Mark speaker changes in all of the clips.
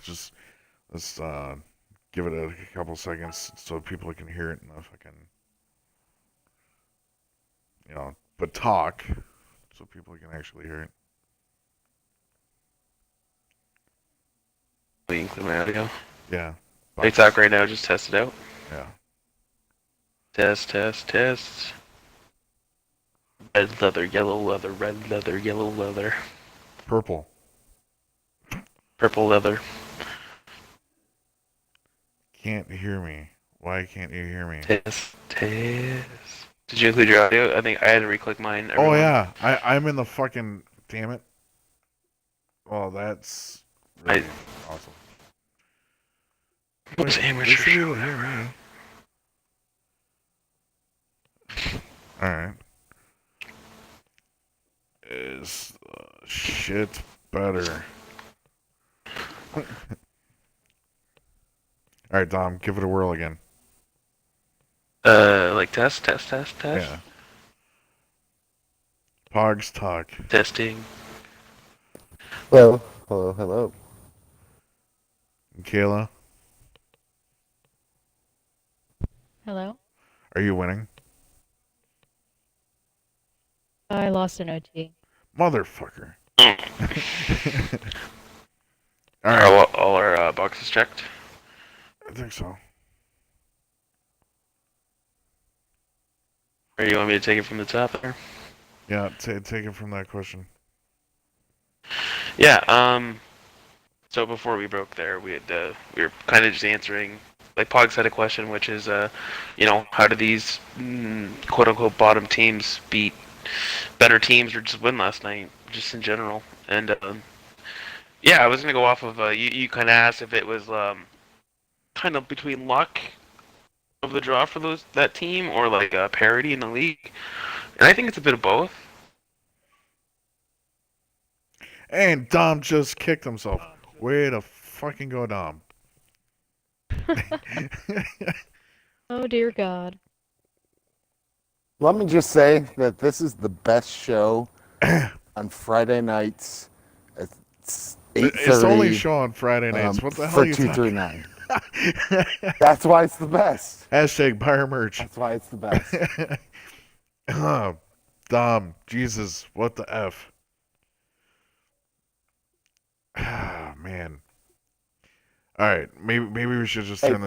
Speaker 1: just let's give it a couple seconds so people can hear it in the fucking, but talk so people can actually hear it.
Speaker 2: Include my audio.
Speaker 1: Yeah.
Speaker 2: They talk right now. Just test it out.
Speaker 1: Yeah.
Speaker 2: Test. Red leather, yellow leather, red leather, yellow leather.
Speaker 1: Purple.
Speaker 2: Purple leather.
Speaker 1: Can't hear me. Why can't you hear me?
Speaker 2: Test. Did you include your audio? I think I had to re-click mine.
Speaker 1: Everyone. Oh yeah, I'm in the fucking. Damn it. Oh, that's really awesome.
Speaker 2: What's amateur show?
Speaker 1: Hear me. All right. Is shit better? All right, Dom, give it a whirl again.
Speaker 2: Like test.
Speaker 1: Yeah. Pogs talk.
Speaker 2: Testing.
Speaker 3: Hello.
Speaker 1: Kayla?
Speaker 4: Hello?
Speaker 1: Are you winning?
Speaker 4: I lost an OT.
Speaker 1: Motherfucker.
Speaker 2: All right. All our boxes checked?
Speaker 1: I think so.
Speaker 2: Or you want me to take it from the top there?
Speaker 1: Yeah, take it from that question.
Speaker 2: Yeah, so before we broke there, we were kind of just answering, like Pogs had a question, which is, how do these quote unquote bottom teams beat better teams or just win last night, just in general? And yeah, I was gonna go off of you kind of asked if it was kind of between luck of the draw for that team or like parity in the league, and I think it's a bit of both.
Speaker 1: And Dom just kicked himself. Way to fucking go, Dom.
Speaker 4: Oh, dear God.
Speaker 3: Let me just say that this is the best show on Friday nights. It's 8:30.
Speaker 1: It's the only show on Friday nights. What the hell are you talking about?
Speaker 3: 239. That's why it's the best.
Speaker 1: Hashtag buy our merch.
Speaker 3: That's why it's the best.
Speaker 1: Dom, Jesus, what the F? Ah, man. All right, maybe we should just turn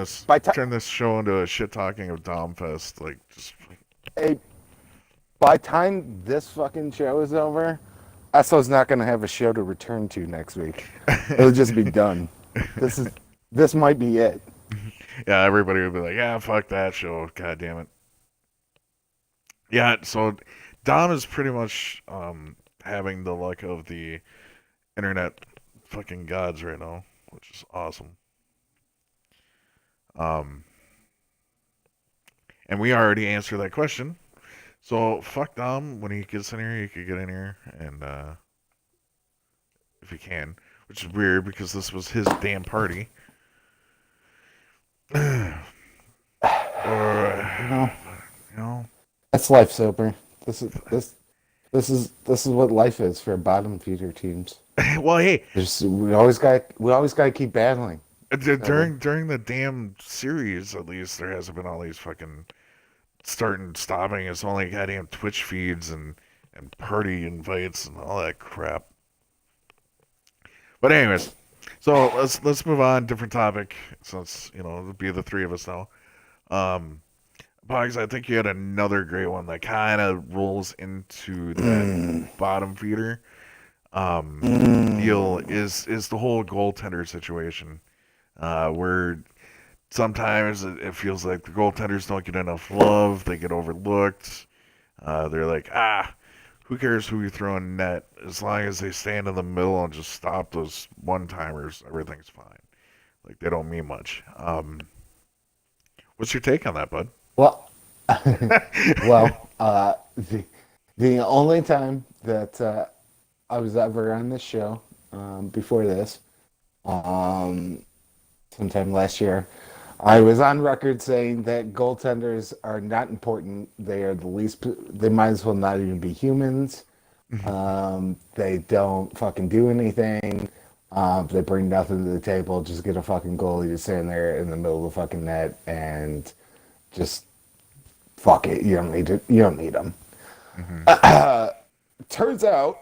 Speaker 1: this show into a shit talking of Dom Fest. Like, just.
Speaker 3: Hey, by time this fucking show is over, Esso's not gonna have a show to return to next week. It'll just be done. This might be it.
Speaker 1: Yeah, everybody would be like, "Yeah, fuck that show. God damn it." Yeah, so Dom is pretty much having the luck of the internet fucking gods right now, which is awesome. And we already answered that question. So fuck Dom. When he gets in here, he could get in here, and if he can, which is weird because this was his damn party.
Speaker 3: That's life, Sober. This is what life is for bottom feeder teams.
Speaker 1: Well, hey,
Speaker 3: we always got to keep battling.
Speaker 1: During the damn series, at least there hasn't been all these fucking starting stopping. It's only goddamn Twitch feeds and party invites and all that crap. But anyways, so let's move on. Different topic, since it'll be the three of us now. Boggs, I think you had another great one that kind of rolls into that bottom feeder deal. Is the whole goaltender situation, where sometimes it feels like the goaltenders don't get enough love, they get overlooked. They're like, who cares who you throw in net? As long as they stand in the middle and just stop those one-timers, everything's fine. Like, they don't mean much. What's your take on that, bud?
Speaker 3: Well, the only time that I was ever on this show before this, sometime last year, I was on record saying that goaltenders are not important. They are the least. They might as well not even be humans. They don't fucking do anything. They bring nothing to the table. Just get a fucking goalie to stand there in the middle of the fucking net and just fuck it. You don't need it. You don't need them. Turns out,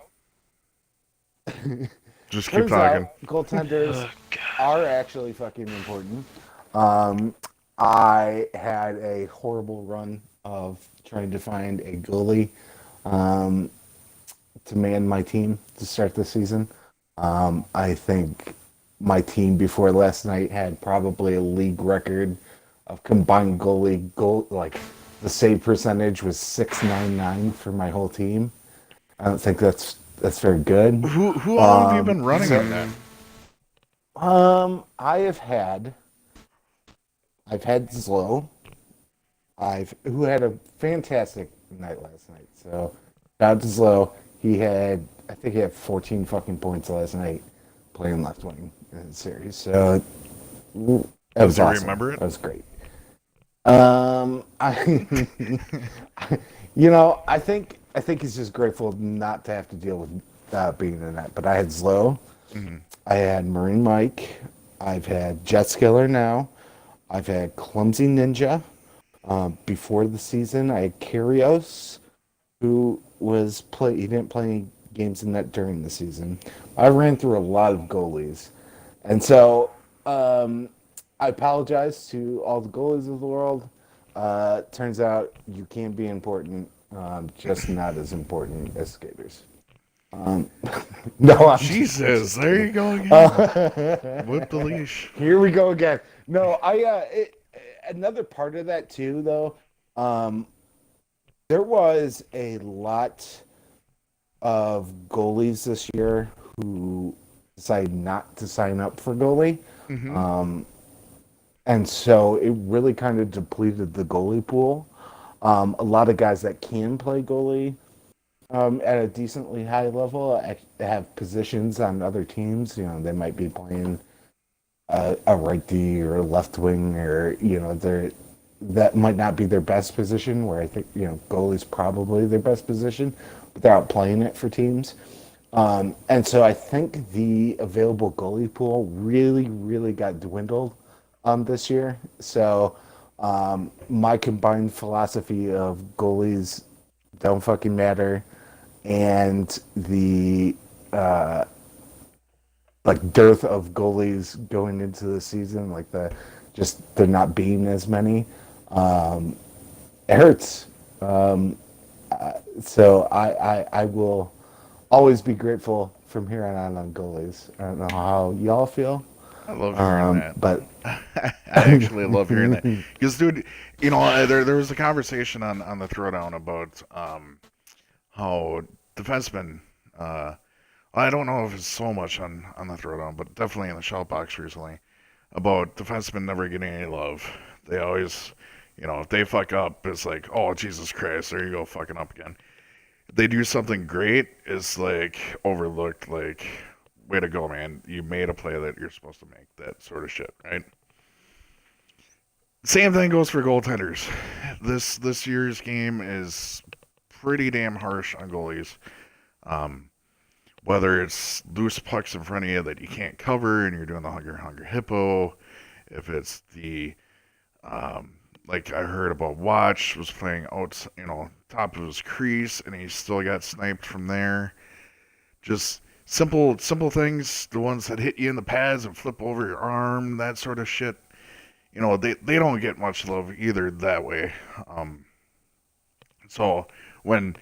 Speaker 1: Just keep talking.
Speaker 3: goaltenders
Speaker 2: Oh, God.
Speaker 3: are actually fucking important. I had a horrible run of trying to find a goalie to man my team to start the season. I think my team before last night had probably a league record of combined goal, like the save percentage was 699 for my whole team. I don't think that's very good.
Speaker 1: Who all have you been running
Speaker 3: so-
Speaker 1: on that?
Speaker 3: I've had Slow. Who had a fantastic night last night. So shout out to Slow. I think he had 14 fucking points last night playing left wing in the series. So that was
Speaker 1: Does he
Speaker 3: awesome.
Speaker 1: remember it?
Speaker 3: That was great. I think he's just grateful not to have to deal with being in that. But I had Slow.
Speaker 1: Mm-hmm.
Speaker 3: I had Marine Mike. I've had Jet Skiller now. I've had Clumsy Ninja. Before the season, I had Kyrgios, who he didn't play any games in that during the season. I ran through a lot of goalies. And so I apologize to all the goalies of the world. Turns out you can be important, just not as important as skaters. No, I'm
Speaker 1: Jesus, there you go again. Whip the leash.
Speaker 3: Here we go again. No, another part of that too, though. There was a lot of goalies this year who decided not to sign up for goalie, and so it really kind of depleted the goalie pool. A lot of guys that can play goalie at a decently high level have positions on other teams. You know, they might be playing a righty or a left wing, or that might not be their best position. Where I think goalie's probably their best position, but they're out playing it for teams. And so I think the available goalie pool really, really got dwindled this year. So my combined philosophy of goalies don't fucking matter, and the dearth of goalies going into the season, there not being as many, it hurts. So I will always be grateful from here on goalies. I don't know how y'all feel.
Speaker 1: I love hearing that.
Speaker 3: But
Speaker 1: I actually love hearing that. Because, dude, there was a conversation on the Throwdown about how defensemen, I don't know if it's so much on the Throwdown, but definitely in the shout box recently, about defensemen never getting any love. They always, if they fuck up, it's like, oh, Jesus Christ, there you go, fucking up again. If they do something great, it's like overlooked, like, way to go, man. You made a play that you're supposed to make, that sort of shit, right? Same thing goes for goaltenders. This year's game is pretty damn harsh on goalies. Whether it's loose pucks in front of you that you can't cover and you're doing the hunger hippo, if it's the like I heard about Watch was playing out, top of his crease and he still got sniped from there. Just simple things, the ones that hit you in the pads and flip over your arm, that sort of shit. They don't get much love either that way. So when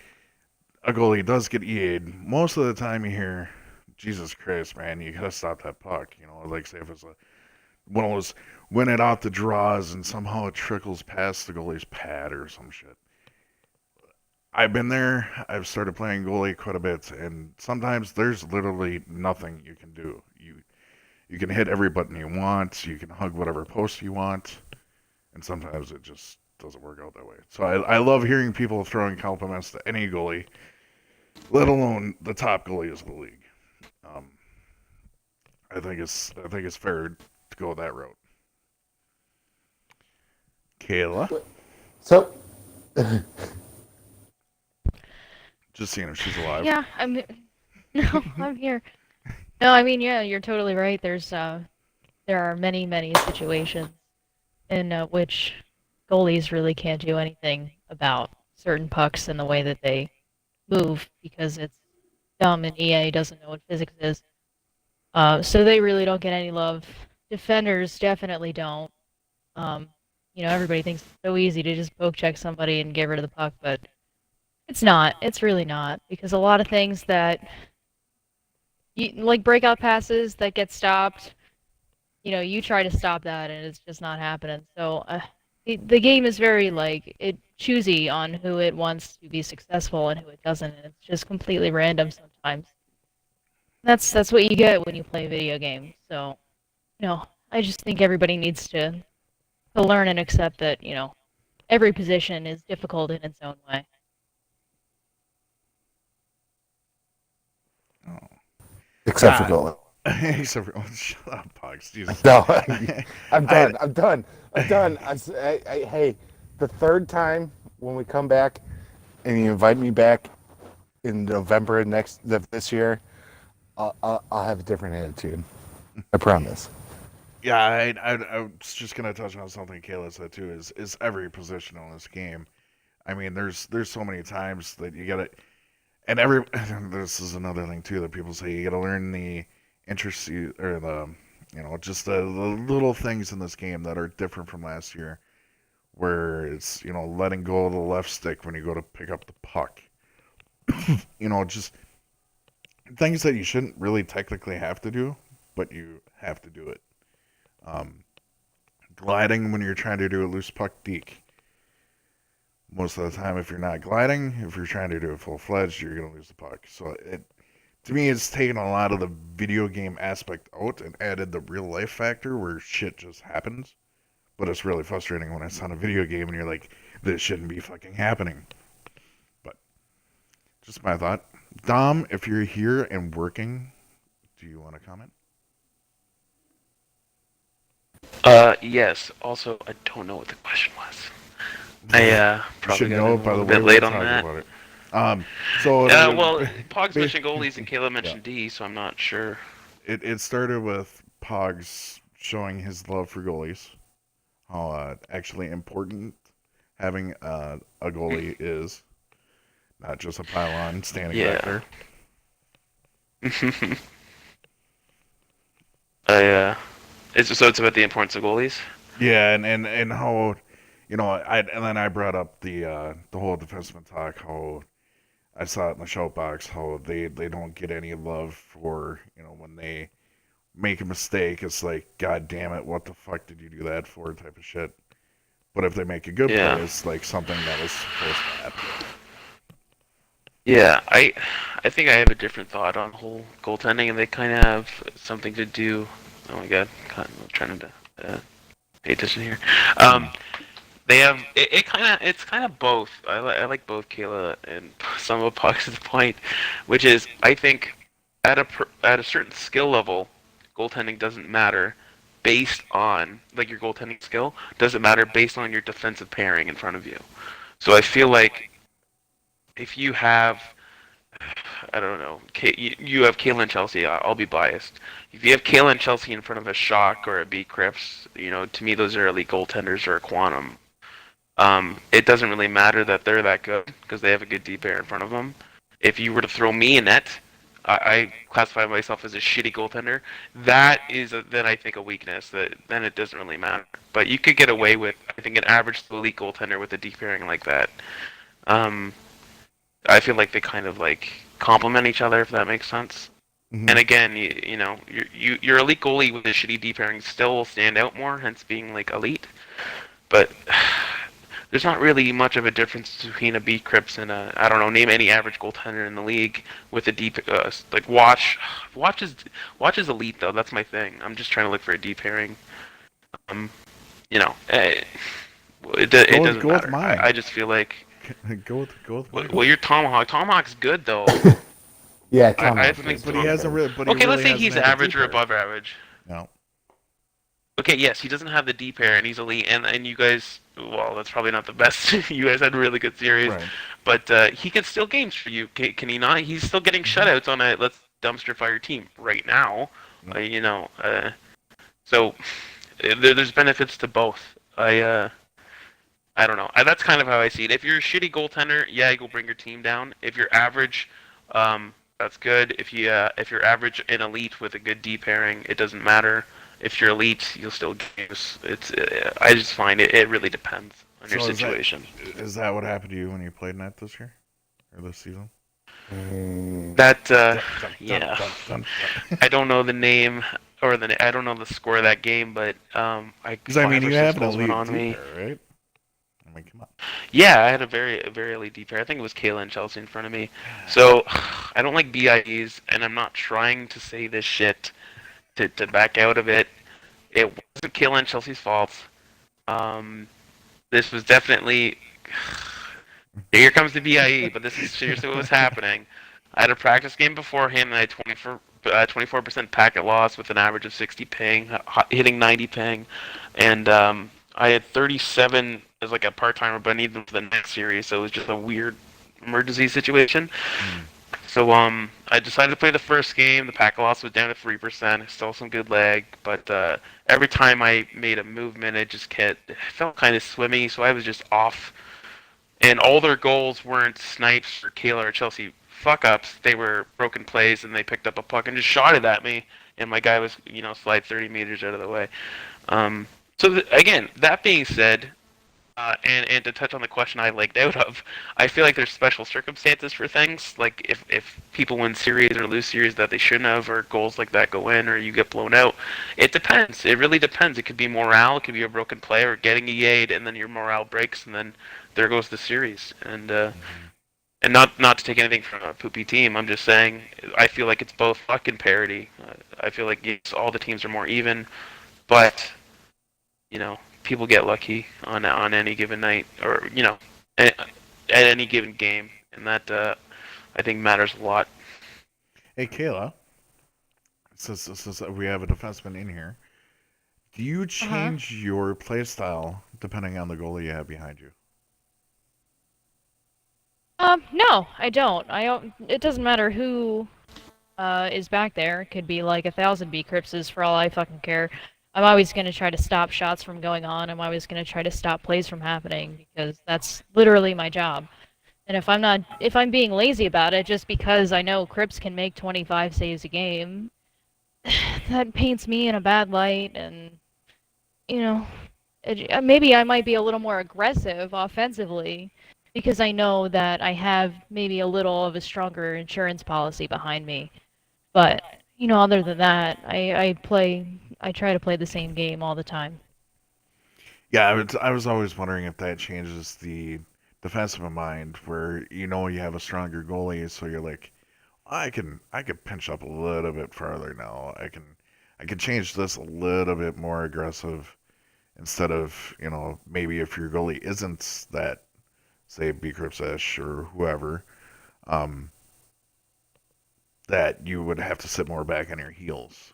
Speaker 1: a goalie does get EA'd, most of the time you hear, Jesus Christ, man, you gotta stop that puck. Like say if it's one of those win it out the draws and somehow it trickles past the goalie's pad or some shit. I've been there. I've started playing goalie quite a bit, and sometimes there's literally nothing you can do. You can hit every button you want. You can hug whatever post you want, and sometimes it just doesn't work out that way. So I love hearing people throwing compliments to any goalie, let alone the top goalies of the league. I think it's fair to go that route. Kayla,
Speaker 3: so
Speaker 1: just seeing if she's alive.
Speaker 4: Yeah, no, I'm here. No, I mean, yeah, you're totally right. There are many, many situations in which goalies really can't do anything about certain pucks and the way that they move because it's dumb and EA doesn't know what physics is. So they really don't get any love. Defenders definitely don't. Um, everybody thinks it's so easy to just poke check somebody and get rid of the puck, but it's not. It's really not because a lot of things that like breakout passes that get stopped, you try to stop that and it's just not happening. So the game is very like it choosy on who it wants to be successful and who it doesn't, and it's just completely random sometimes. That's what you get when you play video games. So, I just think everybody needs to learn and accept that, every position is difficult in its own way.
Speaker 1: Oh.
Speaker 3: Except for goalie.
Speaker 1: Except for shut up, Pugs. Jesus.
Speaker 3: No, I'm done. I'm done. I'm done. Hey, the third time when we come back and you invite me back in November this year, I'll have a different attitude. I promise.
Speaker 1: Yeah, I was just gonna touch on something Kayla said too. Is every position in this game? I mean, there's so many times that you gotta, and this is another thing too that people say you gotta learn the intricacy or just the little things in this game that are different from last year, where it's letting go of the left stick when you go to pick up the puck. Just things that you shouldn't really technically have to do, but you have to do it. Um, Gliding when you're trying to do a loose puck deke. Most of the time, if you're not gliding, if you're trying to do it full fledged, you're gonna lose the puck. So to me, it's taken a lot of the video game aspect out and added the real life factor where shit just happens. But it's really frustrating when it's on a video game and you're like, this shouldn't be fucking happening. But just my thought. Dom, if you're here and working, do you want to comment?
Speaker 2: Yes. Also, I don't know what the question was. I probably
Speaker 1: should
Speaker 2: got
Speaker 1: know
Speaker 2: in
Speaker 1: it by
Speaker 2: a
Speaker 1: the
Speaker 2: little
Speaker 1: way
Speaker 2: bit
Speaker 1: we're
Speaker 2: late on
Speaker 1: talking
Speaker 2: that.
Speaker 1: about it. So
Speaker 2: Well, Pogs mentioned goalies and Caleb mentioned D, so I'm not sure.
Speaker 1: it started with Pogs showing his love for goalies, how actually important having a goalie is, not just a pylon standing back
Speaker 2: Yeah.
Speaker 1: there.
Speaker 2: It's about the importance of goalies.
Speaker 1: Yeah, and how and then I brought up the whole defenseman talk, how I saw it in the shout box, how they don't get any love for when they make a mistake. It's like, God damn it, what the fuck did you do that for, type of shit. But if they make a good play,
Speaker 2: Yeah.
Speaker 1: it's like something that was supposed to happen.
Speaker 2: Yeah, I think I have a different thought on the whole goaltending, and they kind of have something to do. Oh my god, I'm trying to pay attention here. They have it's kind of both. I like both Kayla and some of Puck's point, which is I think at a certain skill level, goaltending doesn't matter based on like your goaltending skill doesn't matter based on your defensive pairing in front of you. So I feel like if you have I don't know. You have Kayla and Chelsea. I'll be biased. If you have Kayla and Chelsea in front of a Shock or a B Crips, to me those are elite goaltenders or a Quantum. It doesn't really matter that they're that good because they have a good deep air in front of them. If you were to throw me in net, I classify myself as a shitty goaltender. That is then I think a weakness. That then it doesn't really matter. But you could get away with I think an average to elite goaltender with a deep pairing like that. Um, I feel like they kind of like complement each other, if that makes sense.
Speaker 1: Mm-hmm.
Speaker 2: And again, your elite goalie with a shitty D pairing still will stand out more, hence being like elite. But there's not really much of a difference between a B Crips and a I don't know, name any average goaltender in the league with a deep like Watch is elite though. That's my thing. I'm just trying to look for a D pairing. Um, it doesn't
Speaker 1: Go with
Speaker 2: matter.
Speaker 1: mine.
Speaker 2: I just feel like
Speaker 1: go with mine.
Speaker 2: well, you're Tomahawk. Tomahawk's good though.
Speaker 3: Yeah, Tom.
Speaker 2: I think
Speaker 1: But he hasn't really. But
Speaker 2: okay,
Speaker 1: he
Speaker 2: let's
Speaker 1: really
Speaker 2: say he's
Speaker 1: hasn't had the
Speaker 2: average or
Speaker 1: deep pair.
Speaker 2: above average.
Speaker 1: No.
Speaker 2: Okay, yes, he doesn't have the D pair and he's elite, and you guys, well, that's probably not the best. You guys had a really good series,
Speaker 1: Right.
Speaker 2: but he can still games for you. Can he not? He's still getting shutouts on a let's dumpster fire team right now. You know, so there's benefits to both. I don't know. That's kind of how I see it. If you're a shitty goaltender, yeah, you'll bring your team down. If you're average, that's good. If you're average and elite with a good D pairing, it doesn't matter. If you're elite, you'll still use. I just find it really depends on your situation.
Speaker 1: Is that what happened to you when you played net this year or this season?
Speaker 2: That yeah. I don't know the name or I don't know the score of that game, but
Speaker 1: because I mean you have an elite
Speaker 2: on me.
Speaker 1: Pair, right? I mean, come on.
Speaker 2: Yeah, I had a very elite pair. I think it was Kayla and Chelsea in front of me. So I don't like BIEs, and I'm not trying to say this shit to back out of it. It wasn't Kayla and Chelsea's fault. This was definitely. Here comes the BIE, but this is seriously what was happening. I had a practice game beforehand, and I had 24% packet loss with an average of 60 ping, hitting 90 ping, and I had 37 as like a part-timer, but I needed them for the next series, so it was just a weird emergency situation. So I decided to play the first game. The packet loss was down to 3%. Still some good lag, but every time I made a movement, it felt kind of swimmy, so I was just off. And all their goals weren't snipes or Kayla or Chelsea fuck-ups. They were broken plays, and they picked up a puck and just shot it at me, and my guy was, slide 30 meters out of the way. Again, that being said, and to touch on the question I legged out of, I feel like there's special circumstances for things, like if people win series or lose series that they shouldn't have, or goals like that go in, or you get blown out. It depends. It really depends. It could be morale, it could be a broken play, or getting EA'd, and then your morale breaks, and then there goes the series. And not to take anything from a poopy team, I'm just saying I feel like it's both fucking parity. I feel like yes, all the teams are more even, but people get lucky on any given night, or at any given game, and that I think matters a lot.
Speaker 1: Hey Kayla, since we have a defenseman in here, do you change your play style depending on the goalie you have behind you?
Speaker 4: No, I don't. It doesn't matter who is back there. It could be like 1,000 B Cripses for all I fucking care. I'm always going to try to stop shots from going on. I'm always going to try to stop plays from happening, because that's literally my job. And if I'm being lazy about it just because I know Crips can make 25 saves a game, that paints me in a bad light. And maybe I might be a little more aggressive offensively, because I know that I have maybe a little of a stronger insurance policy behind me. But other than that, I try to play the same game all the time.
Speaker 1: Yeah, I was always wondering if that changes the defensive mind, where you have a stronger goalie, so you're like, I can pinch up a little bit farther now. I can change this a little bit more aggressive, instead of maybe if your goalie isn't that, say, Bkripsish or whoever, that you would have to sit more back on your heels.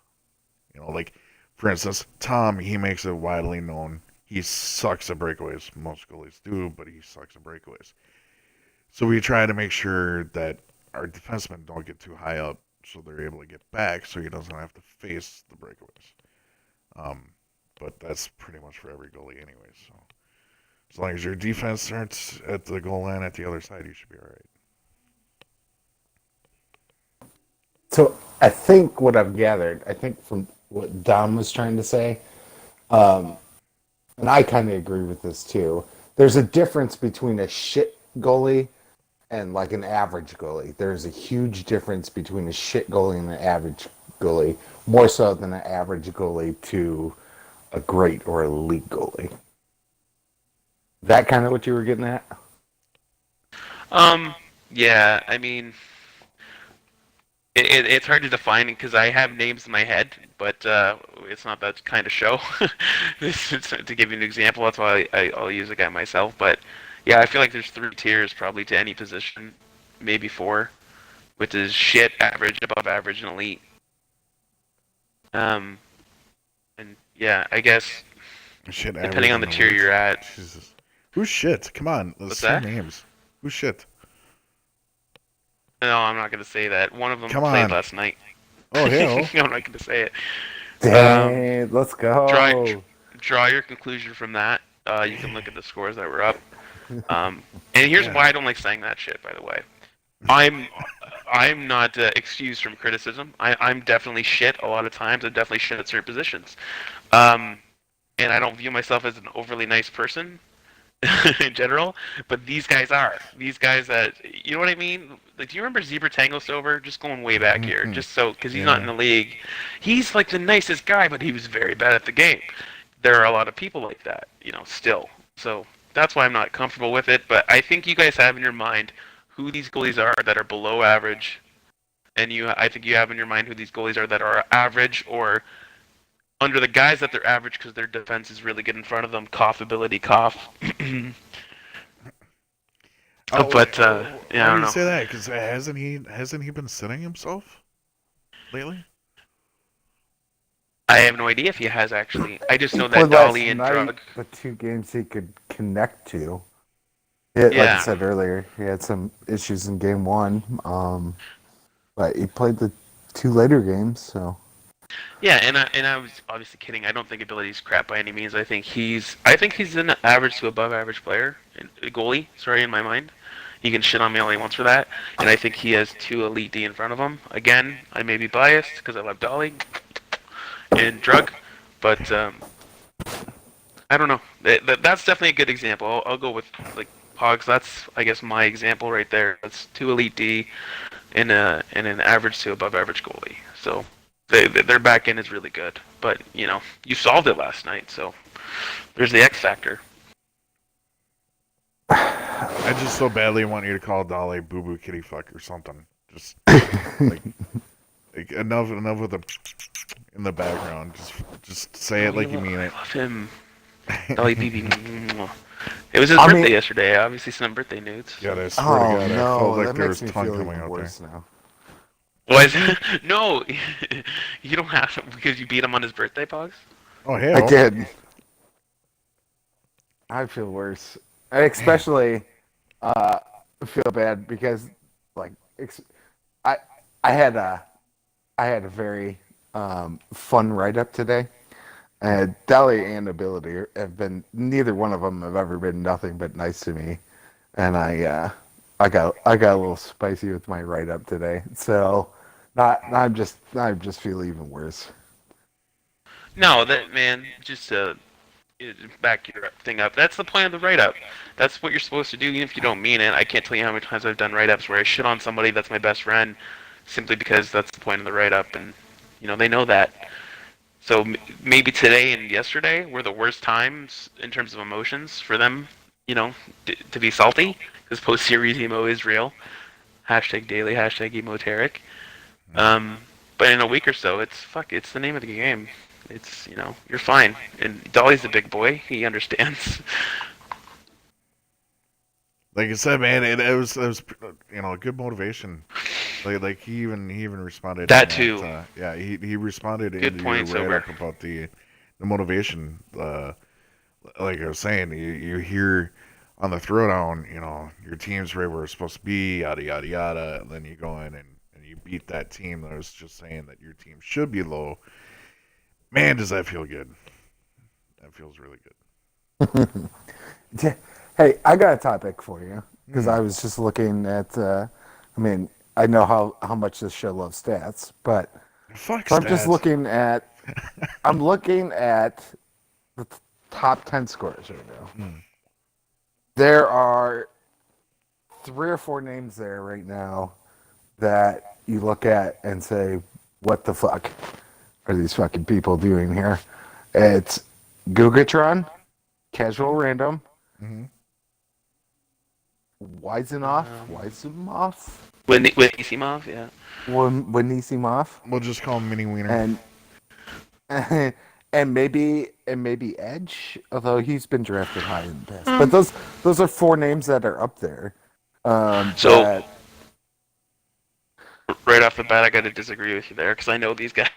Speaker 1: Like, for instance, Tom, he makes it widely known he sucks at breakaways. Most goalies do, but he sucks at breakaways. So we try to make sure that our defensemen don't get too high up, so they're able to get back, so he doesn't have to face the breakaways. But that's pretty much for every goalie anyway. So as long as your defense starts at the goal line at the other side, you should be all right.
Speaker 3: So I think what I've gathered, from what Dom was trying to say, and I kind of agree with this too. There's a difference between a shit goalie and like an average goalie. There's a huge difference between a shit goalie and an average goalie, more so than an average goalie to a great or elite goalie. That kind of what you were getting at?
Speaker 2: Yeah, I mean, it's hard to define because I have names in my head, but it's not that kind of show. To give you an example, that's why I'll use a guy myself. But yeah, I feel like there's 3 tiers probably to any position, maybe 4, which is shit, average, above average, and elite. And yeah, I guess
Speaker 1: Shit,
Speaker 2: depending on the tier you're at.
Speaker 1: Jesus. Who's shit? Come on, let's say names. Who's shit?
Speaker 2: No, I'm not gonna say that. One of them
Speaker 1: Come
Speaker 2: played
Speaker 1: on.
Speaker 2: last night.
Speaker 1: Oh hell.
Speaker 2: I'm not going to say it.
Speaker 3: Dang, let's
Speaker 2: Draw
Speaker 3: go.
Speaker 2: draw your conclusion from that. You can look at the scores that were up. And here's
Speaker 1: Yeah.
Speaker 2: why I don't like saying that shit. By the way, I'm I'm not excused from criticism. I'm definitely shit a lot of times. I'm definitely shit at certain positions. Um, and I don't view myself as an overly nice person in general, but these guys are. These guys that, you know what I mean? Like, do you remember Zebra Tango Sober? Just going way back here, just so, because he's not in
Speaker 1: Yeah.
Speaker 2: the league. He's like the nicest guy, but he was very bad at the game. There are a lot of people like that, still. So that's why I'm not comfortable with it. But I think you guys have in your mind who these goalies are that are below average, and I think you have in your mind who these goalies are that are average or under the guys that they're average because their defense is really good in front of them. Cough ability, cough.
Speaker 1: Oh,
Speaker 2: But yeah,
Speaker 1: why
Speaker 2: I
Speaker 1: do
Speaker 2: don't
Speaker 1: you
Speaker 2: know.
Speaker 1: say that? Because hasn't he been sitting himself lately?
Speaker 2: I have no idea if he has actually. I just
Speaker 3: He
Speaker 2: know that
Speaker 3: played last
Speaker 2: Dolly and
Speaker 3: night,
Speaker 2: Drug.
Speaker 3: the 2 games he could connect to. Yeah, like I
Speaker 2: Yeah,
Speaker 3: said earlier, he had some issues in game one, but he played the 2 later games, so.
Speaker 2: yeah, and I was obviously kidding. I don't think ability's crap by any means. I think he's an average to above average player, a goalie. Sorry, in my mind, he can shit on me all he wants for that. And I think he has two elite D in front of him. Again, I may be biased because I love Dolly and Drug, but I don't know. That's definitely a good example. I'll go with like Pogs. That's I guess my example right there. That's two elite D and an average to above average goalie. So their back end is really good. But you solved it last night. So there's the X factor.
Speaker 1: I just so badly want you to call Dolly Boo Boo Kitty Fuck or something. Just like, enough with the in the background. Just say it like you mean
Speaker 2: I
Speaker 1: it.
Speaker 2: love him. Dolly BB. It was his
Speaker 3: I
Speaker 2: birthday
Speaker 3: mean,
Speaker 2: yesterday. I obviously sent him birthday nudes.
Speaker 1: God,
Speaker 2: So.
Speaker 1: I swear to
Speaker 3: oh
Speaker 1: God, I felt
Speaker 3: no,
Speaker 1: like
Speaker 3: that
Speaker 1: there
Speaker 3: makes
Speaker 1: was
Speaker 3: me
Speaker 1: tongue
Speaker 3: feel
Speaker 1: coming
Speaker 3: even
Speaker 1: out there.
Speaker 3: worse now.
Speaker 2: Was no, you don't have to because you beat him on his birthday, Pogs.
Speaker 1: Oh
Speaker 3: I
Speaker 1: hell,
Speaker 3: did. I feel worse. I
Speaker 1: man.
Speaker 3: especially uh, feel bad because, like, I I had a I had a very fun write up today. Deli and Ability have been neither one of them have ever been nothing but nice to me, and I got a little spicy with my write up today. So, not I'm just feel even worse.
Speaker 2: No, that man, just back your thing up. That's the point of the write up. That's what you're supposed to do, even if you don't mean it. I can't tell you how many times I've done write ups where I shit on somebody that's my best friend, simply because that's the point of the write up, and they know that. So maybe today and yesterday were the worst times in terms of emotions for them. To be salty because post series emo is real. Hashtag daily. Hashtag emoteric. Um, but in a week or so, it's the name of the game. It's you're fine. And Dolly's a big boy. He understands.
Speaker 1: Like I said, man, it was good motivation. Like he even responded in
Speaker 2: That
Speaker 1: that.
Speaker 2: too.
Speaker 1: Yeah, he responded
Speaker 2: Good
Speaker 1: into your
Speaker 2: point,
Speaker 1: write
Speaker 2: Sober.
Speaker 1: up about the motivation. Like I was saying, you hear on the throwdown, your team's right where it's supposed to be, yada yada yada, and then you go in and you beat that team that was just saying that your team should be low. Man, does that feel good? That feels really good.
Speaker 3: Yeah. Hey, I got a topic for you because
Speaker 1: Hmm.
Speaker 3: I was just looking at. I mean, I know how much this show loves stats, but
Speaker 1: Fuck
Speaker 3: so I'm just
Speaker 1: stats.
Speaker 3: looking at. I'm looking at the top 10 scores right now.
Speaker 1: Hmm.
Speaker 3: There are 3 or 4 names there right now that you look at and say, "What the fuck are these fucking people doing here?" It's Gugatron, Casual Random,
Speaker 1: Hmm.
Speaker 3: Wisenhoff,
Speaker 2: Um,
Speaker 3: Wisenhoff,
Speaker 2: with Isimov, yeah.
Speaker 3: Wanisimov,
Speaker 1: We'll just call him Mini Wiener.
Speaker 3: and and maybe Edge, although he's been drafted high in the past. But those are 4 names that are up there.
Speaker 2: So
Speaker 3: That
Speaker 2: right off the bat, I got to disagree with you there because I know these guys.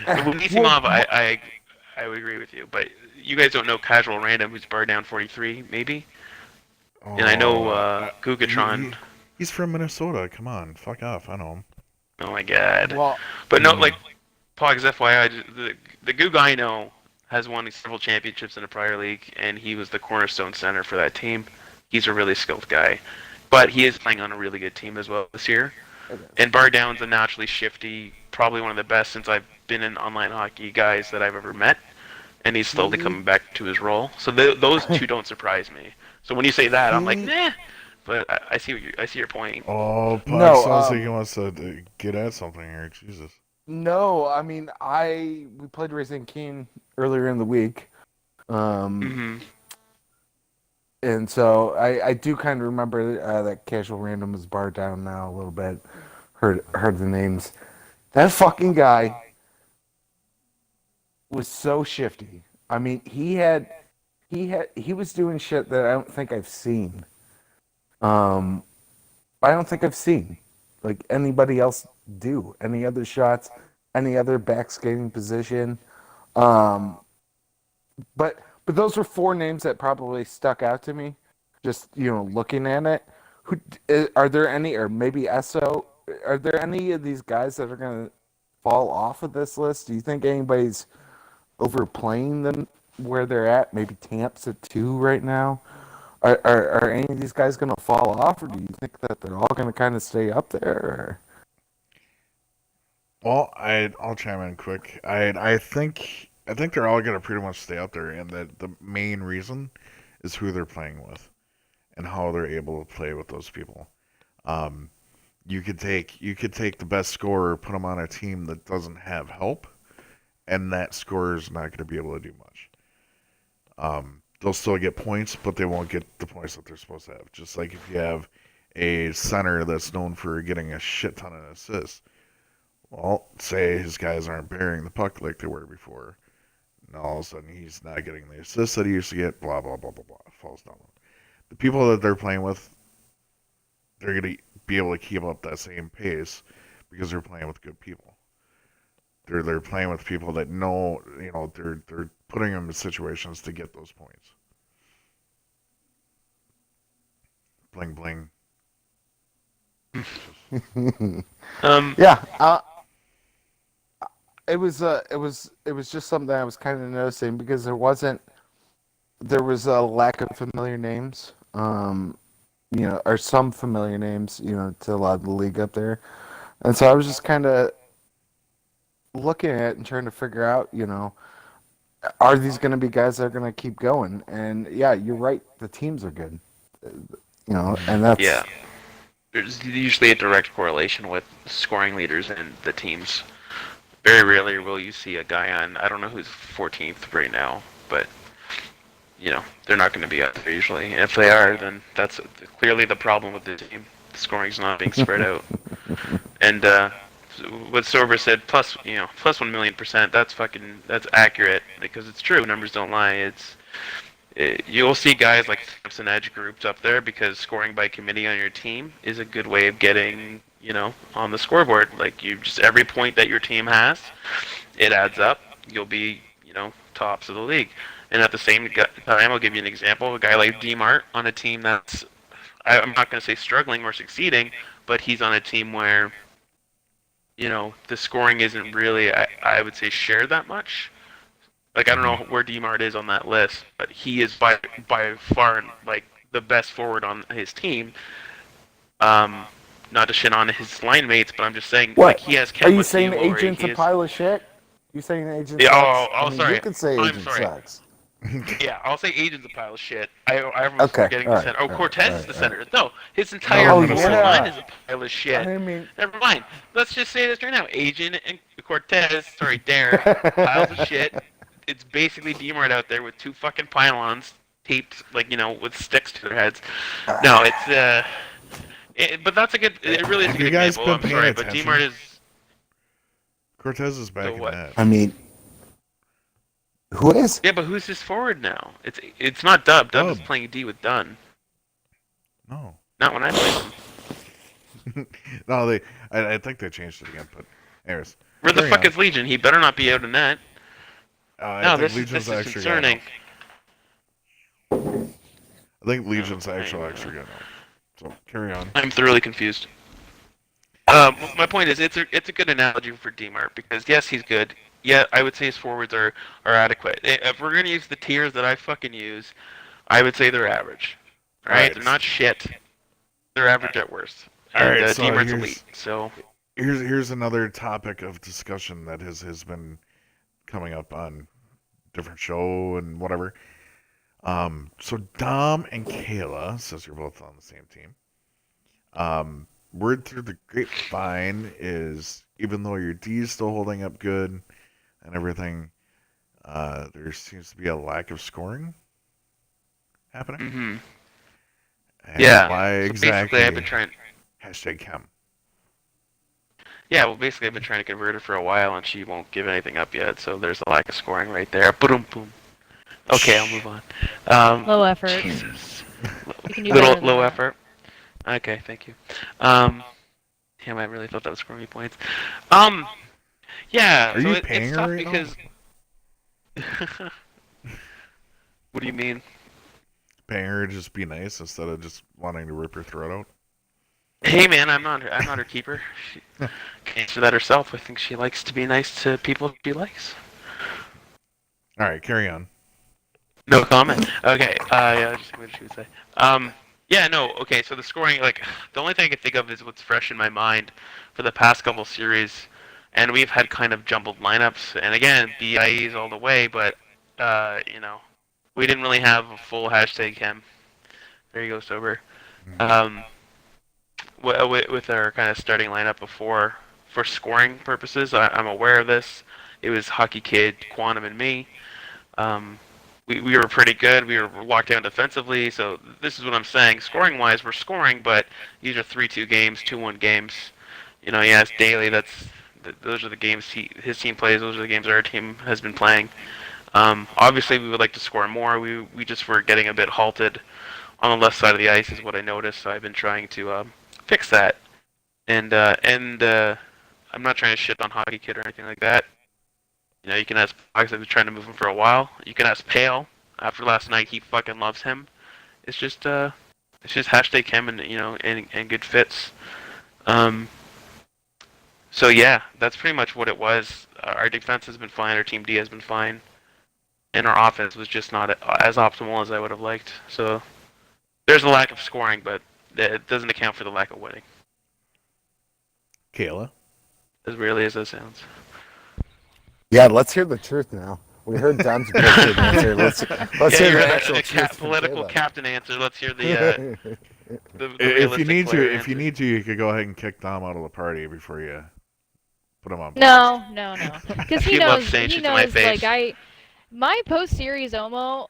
Speaker 2: With
Speaker 3: well,
Speaker 2: Isimov, I would agree with you, but you guys don't know Casual Random, who's bar down 43, maybe. And I know
Speaker 1: Oh, he,
Speaker 2: Gugatron.
Speaker 1: he he's from Minnesota. Come on, fuck off. I know him.
Speaker 2: Oh my god.
Speaker 3: Well,
Speaker 2: But no, like Pogs FYI, the Goog I know has won several championships in the prior league, and he was the cornerstone center for that team. He's a really skilled guy, but he is playing on a really good team as well this year.
Speaker 3: it is.
Speaker 2: And Bar Down's a naturally shifty, probably one of the best since I've been in online hockey guys that I've ever met, and he's slowly coming back to his role. So those two don't surprise me. So when you say that, I'm like, nah. But I see I see your point.
Speaker 1: Oh, Puck
Speaker 3: No,
Speaker 1: sounds like he wants to get at something here. Jesus.
Speaker 3: No, I mean, we played Racing Keen earlier in the week,
Speaker 2: Mm-hmm.
Speaker 3: and so I do kind of remember that Casual Random was barred down now a little bit. Heard the names. That fucking guy was so shifty. I mean, he was doing shit that I don't think I've seen. I don't think I've seen like anybody else do any other shots, any other back skating position. Um, but those were four names that probably stuck out to me, just looking at it. Who are there any, or maybe Esso? Are there any of these guys that are gonna fall off of this list? Do you think anybody's overplaying them where they're at? Maybe Tamp's at 2 right now. Are any of these guys going to fall off, or do you think that they're all going to kind of stay up there?
Speaker 1: Well, I'll chime in quick. I think they're all gonna pretty much stay up there, and that the main reason is who they're playing with and how they're able to play with those people. Um, you could take the best scorer, put them on a team that doesn't have help, and that scorer is not going to be able to do much. They'll still get points, but they won't get the points that they're supposed to have. Just like if you have a center that's known for getting a shit ton of assists. Well, say his guys aren't bearing the puck like they were before. And all of a sudden he's not getting the assists that he used to get, blah, blah, blah, blah, blah. Falls down. The people that they're playing with, they're going to be able to keep up that same pace because they're playing with good people. They're playing with people that know, they're putting them in situations to get those points. Bling bling.
Speaker 3: Yeah, it was just something I was kind of noticing because there was a lack of familiar names, or some familiar names, to a lot of the league up there, and so I was just kind of looking at it and trying to figure out, are these going to be guys that are going to keep going? And yeah, you're right, the teams are good, and that's
Speaker 2: Yeah. There's usually a direct correlation with scoring leaders and the teams. Very rarely will you see a guy on, I don't know who's 14th right now, but, they're not going to be out there usually. And if they are, then that's clearly the problem with the team. The scoring's not being spread out. And what Esober said, plus 1,000,000%, that's accurate, because it's true, numbers don't lie. You'll see guys like Samson Edge grouped up there because scoring by committee on your team is a good way of getting, on the scoreboard. Like every point that your team has, it adds up. You'll be, tops of the league. And at the same time, I'll give you an example. A guy like D-Mart on a team that's, I'm not going to say struggling or succeeding, but he's on a team where, the scoring isn't really, I would say, shared that much. Like, I don't know where D-Mart is on that list, but he is by far, like, the best forward on his team. Not to shit on his line mates, but I'm just saying,
Speaker 3: what.
Speaker 2: like, he has
Speaker 3: Are you
Speaker 2: Kemba
Speaker 3: saying
Speaker 2: T. Lowry,
Speaker 3: Agent's a pile of shit? You saying the Agent
Speaker 2: Yeah,
Speaker 3: sucks?
Speaker 2: oh, sorry.
Speaker 3: You can say
Speaker 2: I'm
Speaker 3: Agent
Speaker 2: sorry.
Speaker 3: sucks.
Speaker 2: Yeah, I'll say Agent's a pile of shit. I was
Speaker 3: Okay,
Speaker 2: forgetting the
Speaker 3: alright,
Speaker 2: center. Oh,
Speaker 3: alright,
Speaker 2: Cortez is the
Speaker 3: alright.
Speaker 2: center. No, his entire
Speaker 1: No,
Speaker 2: forward
Speaker 1: yeah.
Speaker 2: line is a pile of shit.
Speaker 3: I mean,
Speaker 2: Never mind. Let's just say this right now. Agent and Cortez, Derek, piles of shit. It's basically D-Mart out there with two fucking pylons taped, like, with sticks to their heads. No, but that's a good, it really is a
Speaker 1: Have
Speaker 2: good
Speaker 1: you guys
Speaker 2: example.
Speaker 1: been
Speaker 2: I'm
Speaker 1: paying
Speaker 2: sorry, but
Speaker 1: attention?
Speaker 2: D-Mart is,
Speaker 1: Cortez is back in
Speaker 2: what?
Speaker 1: that.
Speaker 3: I mean, who is?
Speaker 2: yeah, but who's his forward now? It's not Dub. Dub is
Speaker 1: Dub.
Speaker 2: playing D with Dunn.
Speaker 1: No.
Speaker 2: Not when I played him.
Speaker 1: No, I think they changed it again, but anyways.
Speaker 2: Where the
Speaker 1: carry
Speaker 2: fuck
Speaker 1: on.
Speaker 2: is Legion? He better not be out in that.
Speaker 1: I
Speaker 2: No,
Speaker 1: think
Speaker 2: this
Speaker 1: Legion's
Speaker 2: is
Speaker 1: extra
Speaker 2: concerning.
Speaker 1: I think Legion's
Speaker 2: Oh,
Speaker 1: actual
Speaker 2: hang on.
Speaker 1: extra gun. So carry on.
Speaker 2: I'm thoroughly confused. My point is, it's a good analogy for Demar because yes, he's good. Yeah, I would say his forwards are adequate. If we're gonna use the tiers that I fucking use, I would say they're average.
Speaker 1: All
Speaker 2: Right?
Speaker 1: right.
Speaker 2: They're not shit. They're average at worst.
Speaker 1: All
Speaker 2: And
Speaker 1: right. So
Speaker 2: Demar's elite. So
Speaker 1: here's another topic of discussion that has been coming up on different show and whatever. So Dom and Kayla, since you're both on the same team, word through the grapevine is even though your D is still holding up good and everything, there seems to be a lack of scoring happening.
Speaker 2: mm-hmm.
Speaker 1: And
Speaker 2: Yeah.
Speaker 1: why
Speaker 2: So
Speaker 1: exactly?
Speaker 2: basically, I've been trying.
Speaker 1: #chem.
Speaker 2: Yeah, well, basically, I've been trying to convert her for a while, and she won't give anything up yet. So there's a lack of scoring right there. Boom, boom. Okay, I'll move on.
Speaker 4: Low effort.
Speaker 2: Jesus.
Speaker 4: You can do better
Speaker 2: Little
Speaker 4: than
Speaker 2: low
Speaker 4: that.
Speaker 2: effort. Okay, thank you. Damn, I really thought that was scoring me points. Yeah.
Speaker 1: Are
Speaker 2: so
Speaker 1: you
Speaker 2: it's
Speaker 1: paying her
Speaker 2: tough
Speaker 1: right now?
Speaker 2: because. What do you mean?
Speaker 1: Paying her to just be nice instead of just wanting to rip her throat out.
Speaker 2: Hey man, I'm not her keeper. She can answer that herself. I think she likes to be nice to people she likes.
Speaker 1: All right, carry on.
Speaker 2: No comment. Okay. Yeah, just what she would say. Yeah, no. Okay, so the scoring, like, the only thing I can think of is what's fresh in my mind for the past couple series, and we've had kind of jumbled lineups, and again, BIEs all the way, but we didn't really have a full #him. There you go, sober. Um, with our kind of starting lineup before for scoring purposes, I'm aware of this. It was Hockey Kid, Quantum, and me. Um, we were pretty good. We were locked down defensively. So this is what I'm saying. Scoring wise, we're scoring, but these are 3-2 games, 2-1 games. Yes, daily. Those are the games his team plays. Those are the games our team has been playing. Obviously, we would like to score more. We just were getting a bit halted on the left side of the ice, is what I noticed. So I've been trying to fix that. And I'm not trying to shit on Hockey Kid or anything like that. You can ask Fox. I've been trying to move him for a while. You can ask Pale. After last night, he fucking loves him. It's just #him and good fits. So yeah, that's pretty much what it was. Our defense has been fine. Our team D has been fine, and our offense was just not as optimal as I would have liked. So there's a lack of scoring, but it doesn't account for the lack of winning.
Speaker 1: Kayla.
Speaker 2: As really as that sounds.
Speaker 3: Yeah, let's hear the truth now. We heard Dom's bullshit answer. Let's hear the actual truth.
Speaker 2: Political captain answer. Let's hear the
Speaker 1: If you need to,
Speaker 2: answer.
Speaker 1: you could go ahead and kick Dom out of the party before you put him on.
Speaker 4: No. Because
Speaker 2: He loves saying shit to my face.
Speaker 4: My post-series emo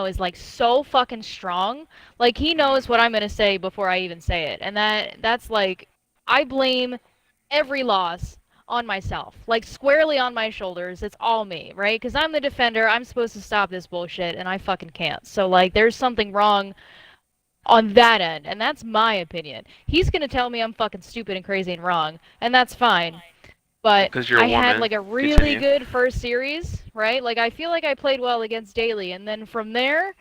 Speaker 4: is like so fucking strong. Like he knows what I'm gonna say before I even say it, and that's like, I blame every loss on myself, like squarely on my shoulders. It's all me, right? Because I'm the defender. I'm supposed to stop this bullshit, and I fucking can't. So like, there's something wrong on that end, and that's my opinion. He's gonna tell me I'm fucking stupid and crazy and wrong, and that's fine. But
Speaker 2: 'Cause you're a
Speaker 4: I had
Speaker 2: woman.
Speaker 4: like a really
Speaker 2: Continue.
Speaker 4: good first series, right? Like I feel like I played well against Daly, and then from there,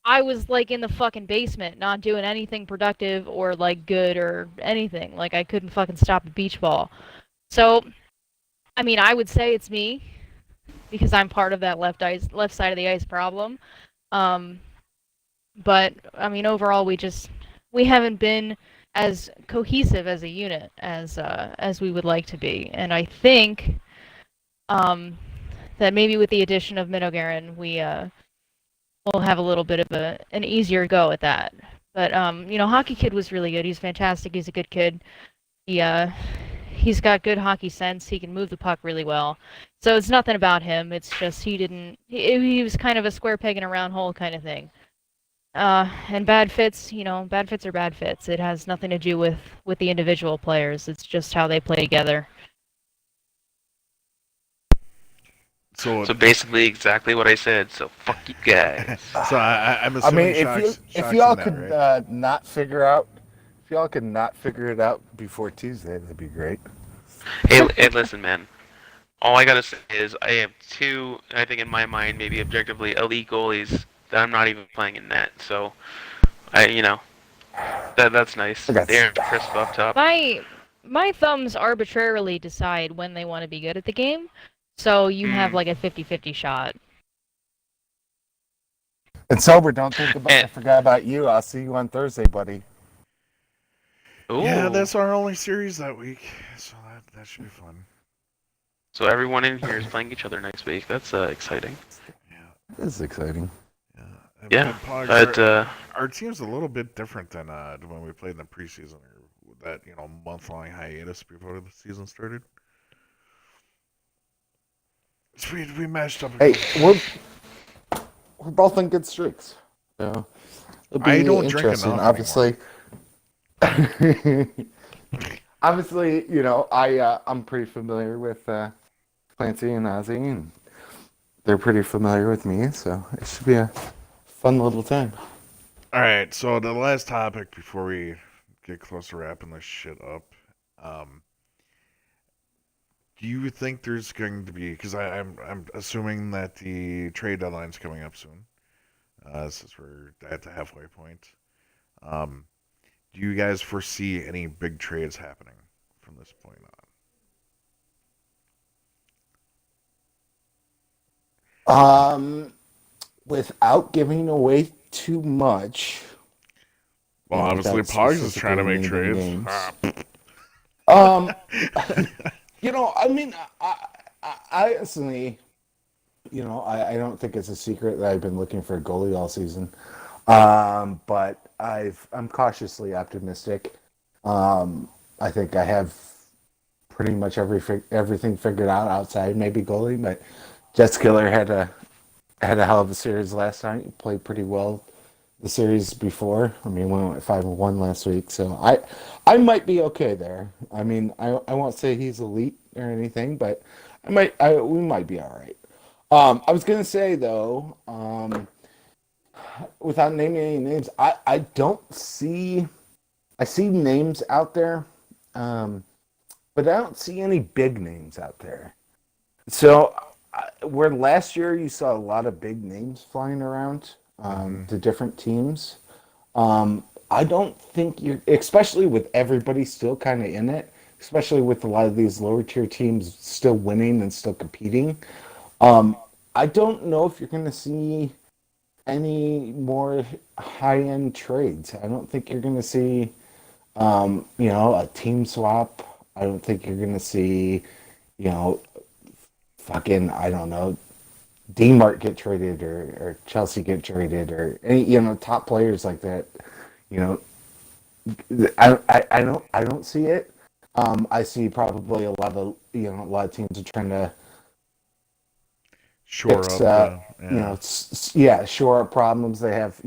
Speaker 4: I was like in the fucking basement, not doing anything productive or like good or anything. Like I couldn't fucking stop a beach ball. So, I mean, I would say it's me because I'm part of that left side of the ice problem. Um, but I mean, overall, we haven't been as cohesive as a unit as we would like to be, and I think that maybe with the addition of Minogarin, we'll have a little bit of an easier go at that. But Hockey Kid was really good. He's fantastic. He's a good kid. He's got good hockey sense. He can move the puck really well. So it's nothing about him. It's just he was kind of a square peg in a round hole kind of thing. And bad fits are bad fits. It has nothing to do with the individual players. It's just how they play together.
Speaker 1: So
Speaker 2: basically exactly what I said. So fuck you guys.
Speaker 1: So I'm
Speaker 3: I
Speaker 1: assuming
Speaker 3: mean, if y'all could not figure it out before Tuesday, that'd be great.
Speaker 2: Hey, listen, man. All I gotta say is I have two, I think in my mind, maybe objectively elite goalies that I'm not even playing in net. So, That's nice.
Speaker 3: I got
Speaker 2: They're crisp up top.
Speaker 4: My thumbs arbitrarily decide when they want to be good at the game, so you have
Speaker 2: Mm.
Speaker 4: like a 50-50 shot.
Speaker 3: And Sober, don't think about I
Speaker 2: And
Speaker 3: forgot about you. I'll see you on Thursday, buddy.
Speaker 1: Yeah,
Speaker 2: ooh,
Speaker 1: that's our only series that week, so that should be fun.
Speaker 2: so everyone in here is playing each other next week. That's exciting.
Speaker 1: Yeah,
Speaker 3: This is exciting.
Speaker 1: yeah.
Speaker 2: Yeah,
Speaker 1: But Pogs,
Speaker 2: but
Speaker 1: our team's a little bit different than when we played in the preseason or that month-long hiatus before the season started. So we matched up a
Speaker 3: Hey,
Speaker 1: couple.
Speaker 3: we're both in good streaks. So it'll
Speaker 1: I
Speaker 3: be
Speaker 1: don't drink
Speaker 3: interesting.
Speaker 1: enough anymore.
Speaker 3: Obviously, I'm pretty familiar with Clancy and Ozzy, and they're pretty familiar with me, so it should be a fun little time.
Speaker 1: All right, so the last topic before we get close to wrapping this shit up, um, do you think there's going to be? Because I'm assuming that the trade deadline's coming up soon. Since we're at the halfway point, um, do you guys foresee any big trades happening from this point
Speaker 3: Um, Without giving away too much,
Speaker 1: on? Well, obviously,
Speaker 3: without
Speaker 1: Pogs is trying to
Speaker 3: specifically
Speaker 1: make
Speaker 3: naming
Speaker 1: trades.
Speaker 3: names.
Speaker 1: Ah.
Speaker 3: Um, I mean, I honestly, I don't think it's a secret that I've been looking for a goalie all season. But I'm cautiously optimistic. I think I have pretty much everything figured out outside maybe goalie, but Jets Killer had a hell of a series last night. He played pretty well the series before. I mean, we went 5-1 last week, so I might be okay there. I mean, I won't say he's elite or anything, but we might be all right. I was gonna say though, without naming any names, I don't see. I see names out there, um, but I don't see any big names out there. So, where last year you saw a lot of big names flying around
Speaker 1: Mhm.
Speaker 3: to different teams, I don't think you're, especially with everybody still kind of in it, especially with a lot of these lower tier teams still winning and still competing. Um, I don't know if you're going to see any more high end trades. I don't think you're going to see, a team swap. I don't think you're going to see, you know, fucking, I don't know, Dmart get traded or Chelsea get traded or any, top players like that. You know, I don't see it. I see probably a lot of teams are trying to
Speaker 1: Shore
Speaker 3: fix,
Speaker 1: up the yeah.
Speaker 3: shore up problems. They have,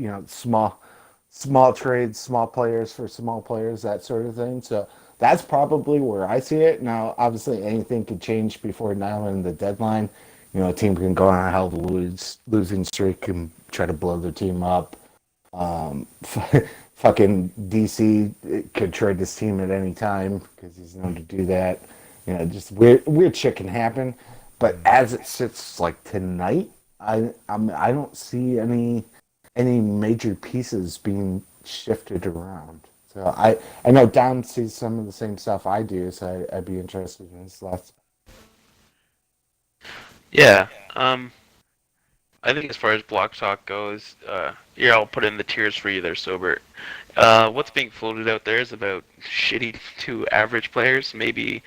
Speaker 3: small trades, small players for small players, that sort of thing. So that's probably where I see it. Now, obviously, anything could change before now and the deadline. A team can go on a hell of a losing streak and try to blow their team up. Um, fucking DC could trade this team at any time because he's known to do that. Just weird shit can happen. But as it sits like tonight, I don't see any major pieces being shifted around. So I know Dom sees some of the same stuff I do, so I'd be interested in his thoughts.
Speaker 2: yeah. I think as far as block talk goes, yeah, I'll put in the tiers for you there, Sober. What's being floated out there is about shitty to average players, maybe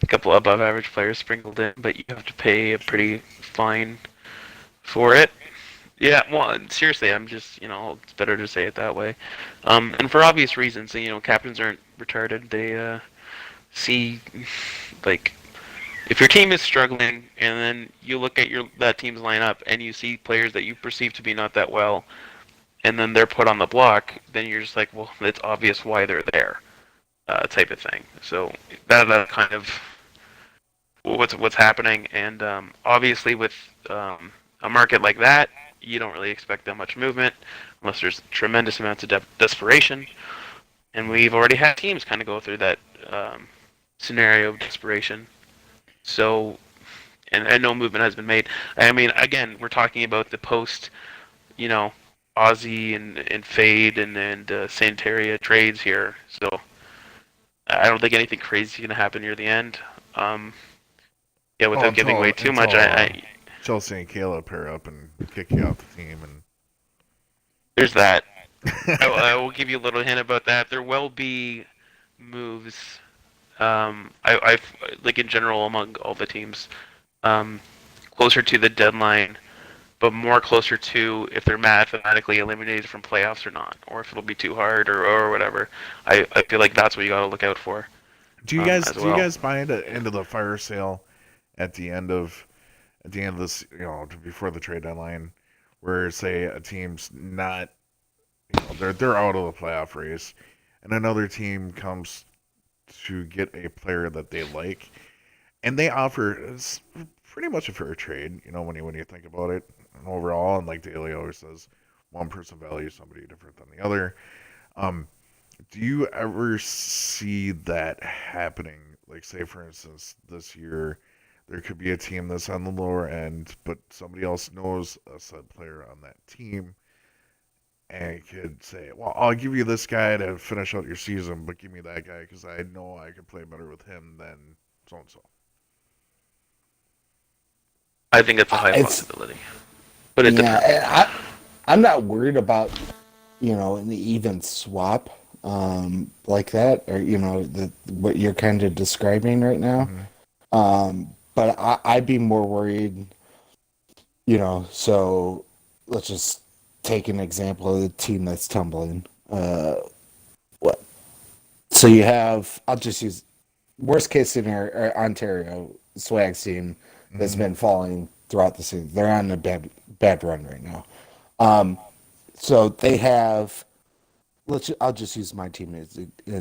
Speaker 2: a couple above average players sprinkled in, but you have to pay a pretty fine for it. Yeah, well, seriously, I'm just, it's better to say it that way. And for obvious reasons, captains aren't retarded. They see, like, if your team is struggling, and then you look at that team's lineup, and you see players that you perceive to be not that well, and then they're put on the block, then you're just like, well, it's obvious why they're there, type of thing. So that kind of what's happening, and obviously with a market like that, you don't really expect that much movement unless there's tremendous amounts of desperation, and we've already had teams kind of go through that scenario of desperation. So, and no movement has been made. I mean, again, we're talking about the post, you know, Ozzy and Fade and Santeria trades here. So I don't think anything crazy is going to happen near the end. Um, yeah,
Speaker 1: Well,
Speaker 2: without giving away too much,
Speaker 1: until Chelsea and Kayla pair up and kick you off the team,
Speaker 2: there's that. I
Speaker 1: and
Speaker 2: will give you a little hint about that. There will be moves. Like in general among all the teams, um, closer to the deadline, but more closer to if they're mathematically eliminated from playoffs or not, or if it'll be too hard or whatever. I feel like that's what you got to look out for as
Speaker 1: do you
Speaker 2: well.
Speaker 1: guys buy into the fire sale at the end of this, before the trade deadline, where say a team's not, they're out of the playoff race, and another team comes to get a player that they like, and they offer it's pretty much a fair trade, when you think about it overall, and like Daly always says, one person values somebody different than the other. Um, do you ever see that happening? Like, say, for instance, this year, there could be a team that's on the lower end, but somebody else knows a said player on that team and could say, well, I'll give you this guy to finish out your season, but give me that guy because I know I can play better with him than so and so.
Speaker 2: I think it's a high
Speaker 3: It's
Speaker 2: possibility, but it
Speaker 3: yeah.
Speaker 2: depends.
Speaker 3: I'm not worried about an even swap like that, or what you're kind of describing right now.
Speaker 1: Mm-hmm.
Speaker 3: But I'd be more worried. So let's just take an example of the team that's tumbling. What? So you have, I'll just use worst case scenario, Ontario Swag's team that's
Speaker 1: Mm-hmm.
Speaker 3: been falling throughout the season. They're on a bad run right now. Um, so they have, I'll just use my team as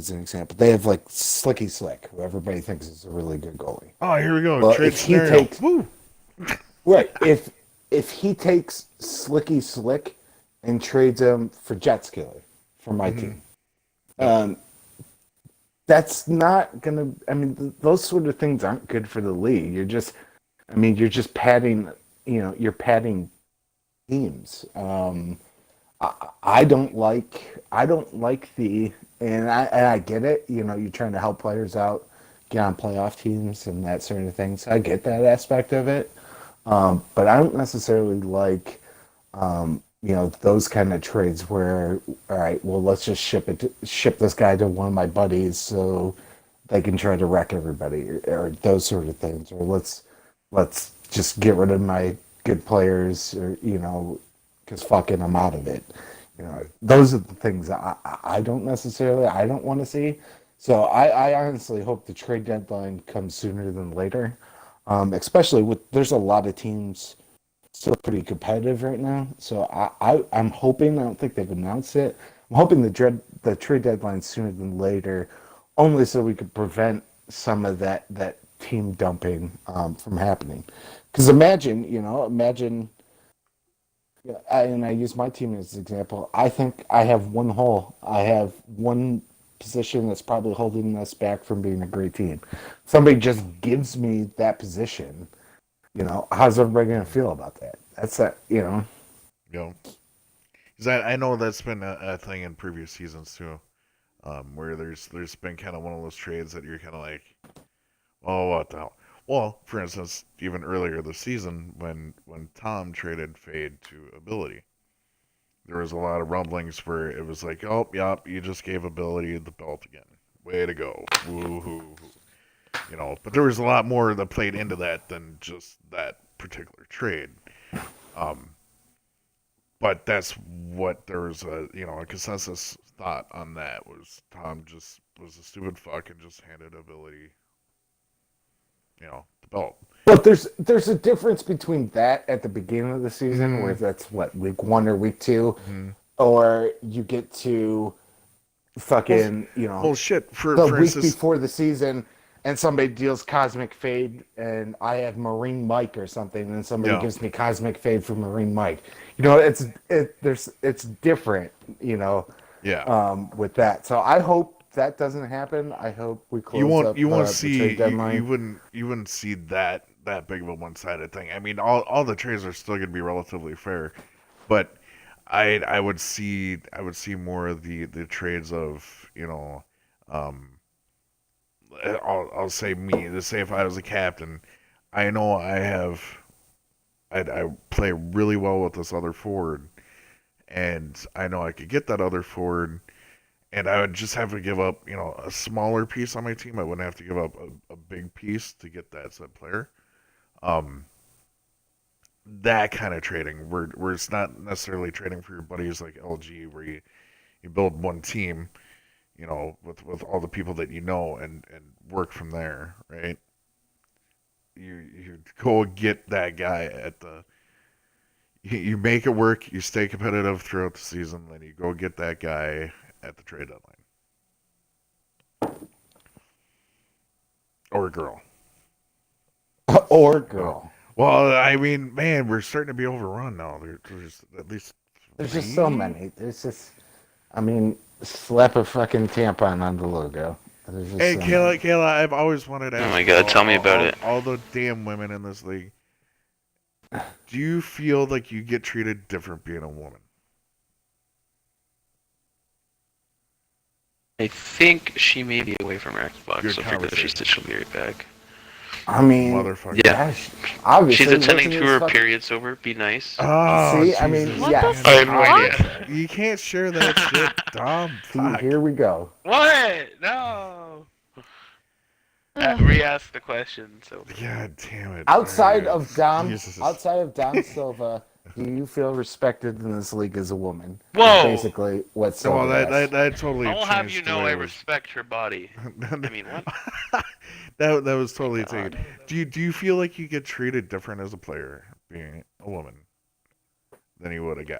Speaker 3: an example. They have like Slicky Slick, who everybody thinks is a really good goalie.
Speaker 1: Oh, here we go.
Speaker 3: Well,
Speaker 1: Trade
Speaker 3: if he
Speaker 1: scenario.
Speaker 3: takes
Speaker 1: Woo!
Speaker 3: right, if he takes Slicky Slick and trades him for Jets Killer for my
Speaker 1: Mhm.
Speaker 3: team,
Speaker 1: Yep.
Speaker 3: that's not gonna. I mean, those sort of things aren't good for the league. You're just padding. You're padding teams. I don't like. I don't like the. And I get it. You're trying to help players out, get on playoff teams and that sort of thing. So I get that aspect of it. But I don't necessarily like, those kind of trades where, all right, well, let's just ship this guy to one of my buddies so they can try to wreck everybody, or those sort of things, or let's just get rid of my good players, or because fucking I'm out of it. Those are the things I don't want to see. So I honestly hope the trade deadline comes sooner than later. Especially there's a lot of teams still pretty competitive right now. So I'm hoping, I don't think they've announced it. I'm hoping the trade deadline sooner than later, only so we could prevent some of that team dumping from happening. Because imagine, and I use my team as an example. I think I have one hole. I have one position that's probably holding us back from being a great team. Somebody just gives me that position. How's everybody going to feel about that? That's that.
Speaker 1: You know, 'cause I know that's been a thing in previous seasons too, where there's been kind of one of those trades that you're kind of like, oh, what the hell? Well, for instance, even earlier this season when Tom traded Fade to Ability, there was a lot of rumblings where it was like, oh, yep, you just gave Ability the belt again. Way to go. Woo-hoo. But there was a lot more that played into that than just that particular trade. Um, but that's what there was a consensus thought on that was Tom just was a stupid fuck and just handed Ability, the belt.
Speaker 3: But there's a difference between that at the beginning of the season, where
Speaker 1: Mm-hmm.
Speaker 3: that's what, week 1 or week 2,
Speaker 1: Mm-hmm.
Speaker 3: or you get to fucking
Speaker 1: Well, shit.
Speaker 3: the
Speaker 1: For
Speaker 3: week
Speaker 1: instance,
Speaker 3: before the season, and somebody deals Cosmic Fade, and I have Marine Mike or something, and somebody
Speaker 1: yeah,
Speaker 3: gives me Cosmic Fade for Marine Mike. It's different,
Speaker 1: yeah.
Speaker 3: with that. So I hope that doesn't happen. I hope we
Speaker 1: You
Speaker 3: close
Speaker 1: won't
Speaker 3: up
Speaker 1: you won't
Speaker 3: the
Speaker 1: see
Speaker 3: trade deadline.
Speaker 1: you wouldn't see that big of a one sided thing. I mean, all the trades are still going to be relatively fair, but I would see more of the trades of I'll say me. To say if I was a captain, I know I play really well with this other forward, and I know I could get that other forward, and I would just have to give up a smaller piece on my team. I wouldn't have to give up a big piece to get that said player. Um, that kind of trading where it's not necessarily trading for your buddies like LG, where you build one team, with all the people that you know and work from there, right? You go get that guy at the you make it work, you stay competitive throughout the season, then you go get that guy at the trade deadline. Or girl.
Speaker 3: Or girl.
Speaker 1: Well, I mean, man, we're starting to be overrun now. There's at least
Speaker 3: There's just so many. There's just, I mean, slap a fucking tampon on the logo. There's just
Speaker 1: Hey,
Speaker 3: so
Speaker 1: Kayla,
Speaker 3: many.
Speaker 1: Kayla, I've always wanted to
Speaker 2: Oh
Speaker 1: ask
Speaker 2: my
Speaker 1: you,
Speaker 2: God, tell me about it.
Speaker 1: all the damn women in this league. Do you feel like you get treated different being a woman?
Speaker 2: I think she may be away from her Xbox,
Speaker 1: Good
Speaker 2: so I figured if she
Speaker 1: conversation.
Speaker 2: said she'll be right back.
Speaker 3: I mean,
Speaker 1: Motherfucker.
Speaker 2: Yeah.
Speaker 3: obviously.
Speaker 2: She's attending
Speaker 3: listen
Speaker 2: to
Speaker 3: this
Speaker 2: her
Speaker 3: fucking-
Speaker 2: period sober. Be nice.
Speaker 1: Oh,
Speaker 3: See, I mean,
Speaker 1: Jesus,
Speaker 4: What
Speaker 3: yes.
Speaker 4: the
Speaker 2: I have no
Speaker 4: fuck?
Speaker 2: idea.
Speaker 1: You can't share that shit, Dom.
Speaker 3: See,
Speaker 1: Fuck.
Speaker 3: here we go.
Speaker 2: What? No.
Speaker 4: Ugh.
Speaker 2: Re-ask the question. So
Speaker 1: God damn it.
Speaker 3: Outside
Speaker 1: Alright.
Speaker 3: of Dom,
Speaker 1: Jesus.
Speaker 3: outside of Dom Silva, do you feel respected in this league as a woman?
Speaker 2: Whoa.
Speaker 3: Is basically what
Speaker 1: Well,
Speaker 3: Silva asked.
Speaker 1: that totally
Speaker 2: I'll have
Speaker 1: changed
Speaker 2: you
Speaker 1: the
Speaker 2: know
Speaker 1: way
Speaker 2: I
Speaker 1: it was.
Speaker 2: respect her body. I mean, what?
Speaker 1: that was totally
Speaker 4: God.
Speaker 1: taken. Do you feel like you get treated different as a player being a woman than you would a guy?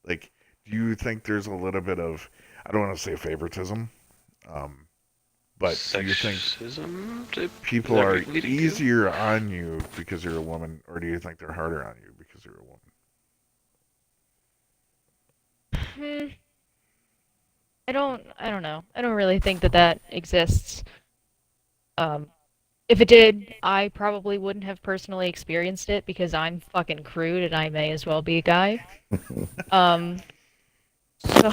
Speaker 1: Like, do you think there's a little bit of, I don't want to say favoritism, but do you think
Speaker 2: Sexism?
Speaker 1: people
Speaker 2: Is that
Speaker 1: are
Speaker 2: what you're leading to?
Speaker 1: easier on you because you're a woman, or do you think they're harder on you because you're a woman?
Speaker 4: I don't know. I don't really think that exists. If it did, I probably wouldn't have personally experienced it because I'm fucking crude and I may as well be a guy. So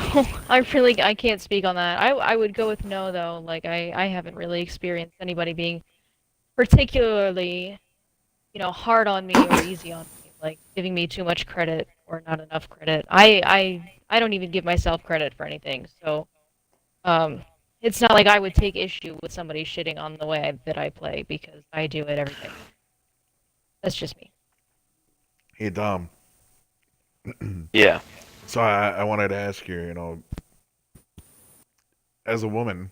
Speaker 4: I can't speak on that. I would go with no though. Like I haven't really experienced anybody being particularly, hard on me or easy on me, like giving me too much credit or not enough credit. I don't even give myself credit for anything. So it's not like I would take issue with somebody shitting on the way that I play because I do it every day. That's just me.
Speaker 1: Hey, Dom.
Speaker 2: Yeah.
Speaker 1: So I wanted to ask you, as a woman,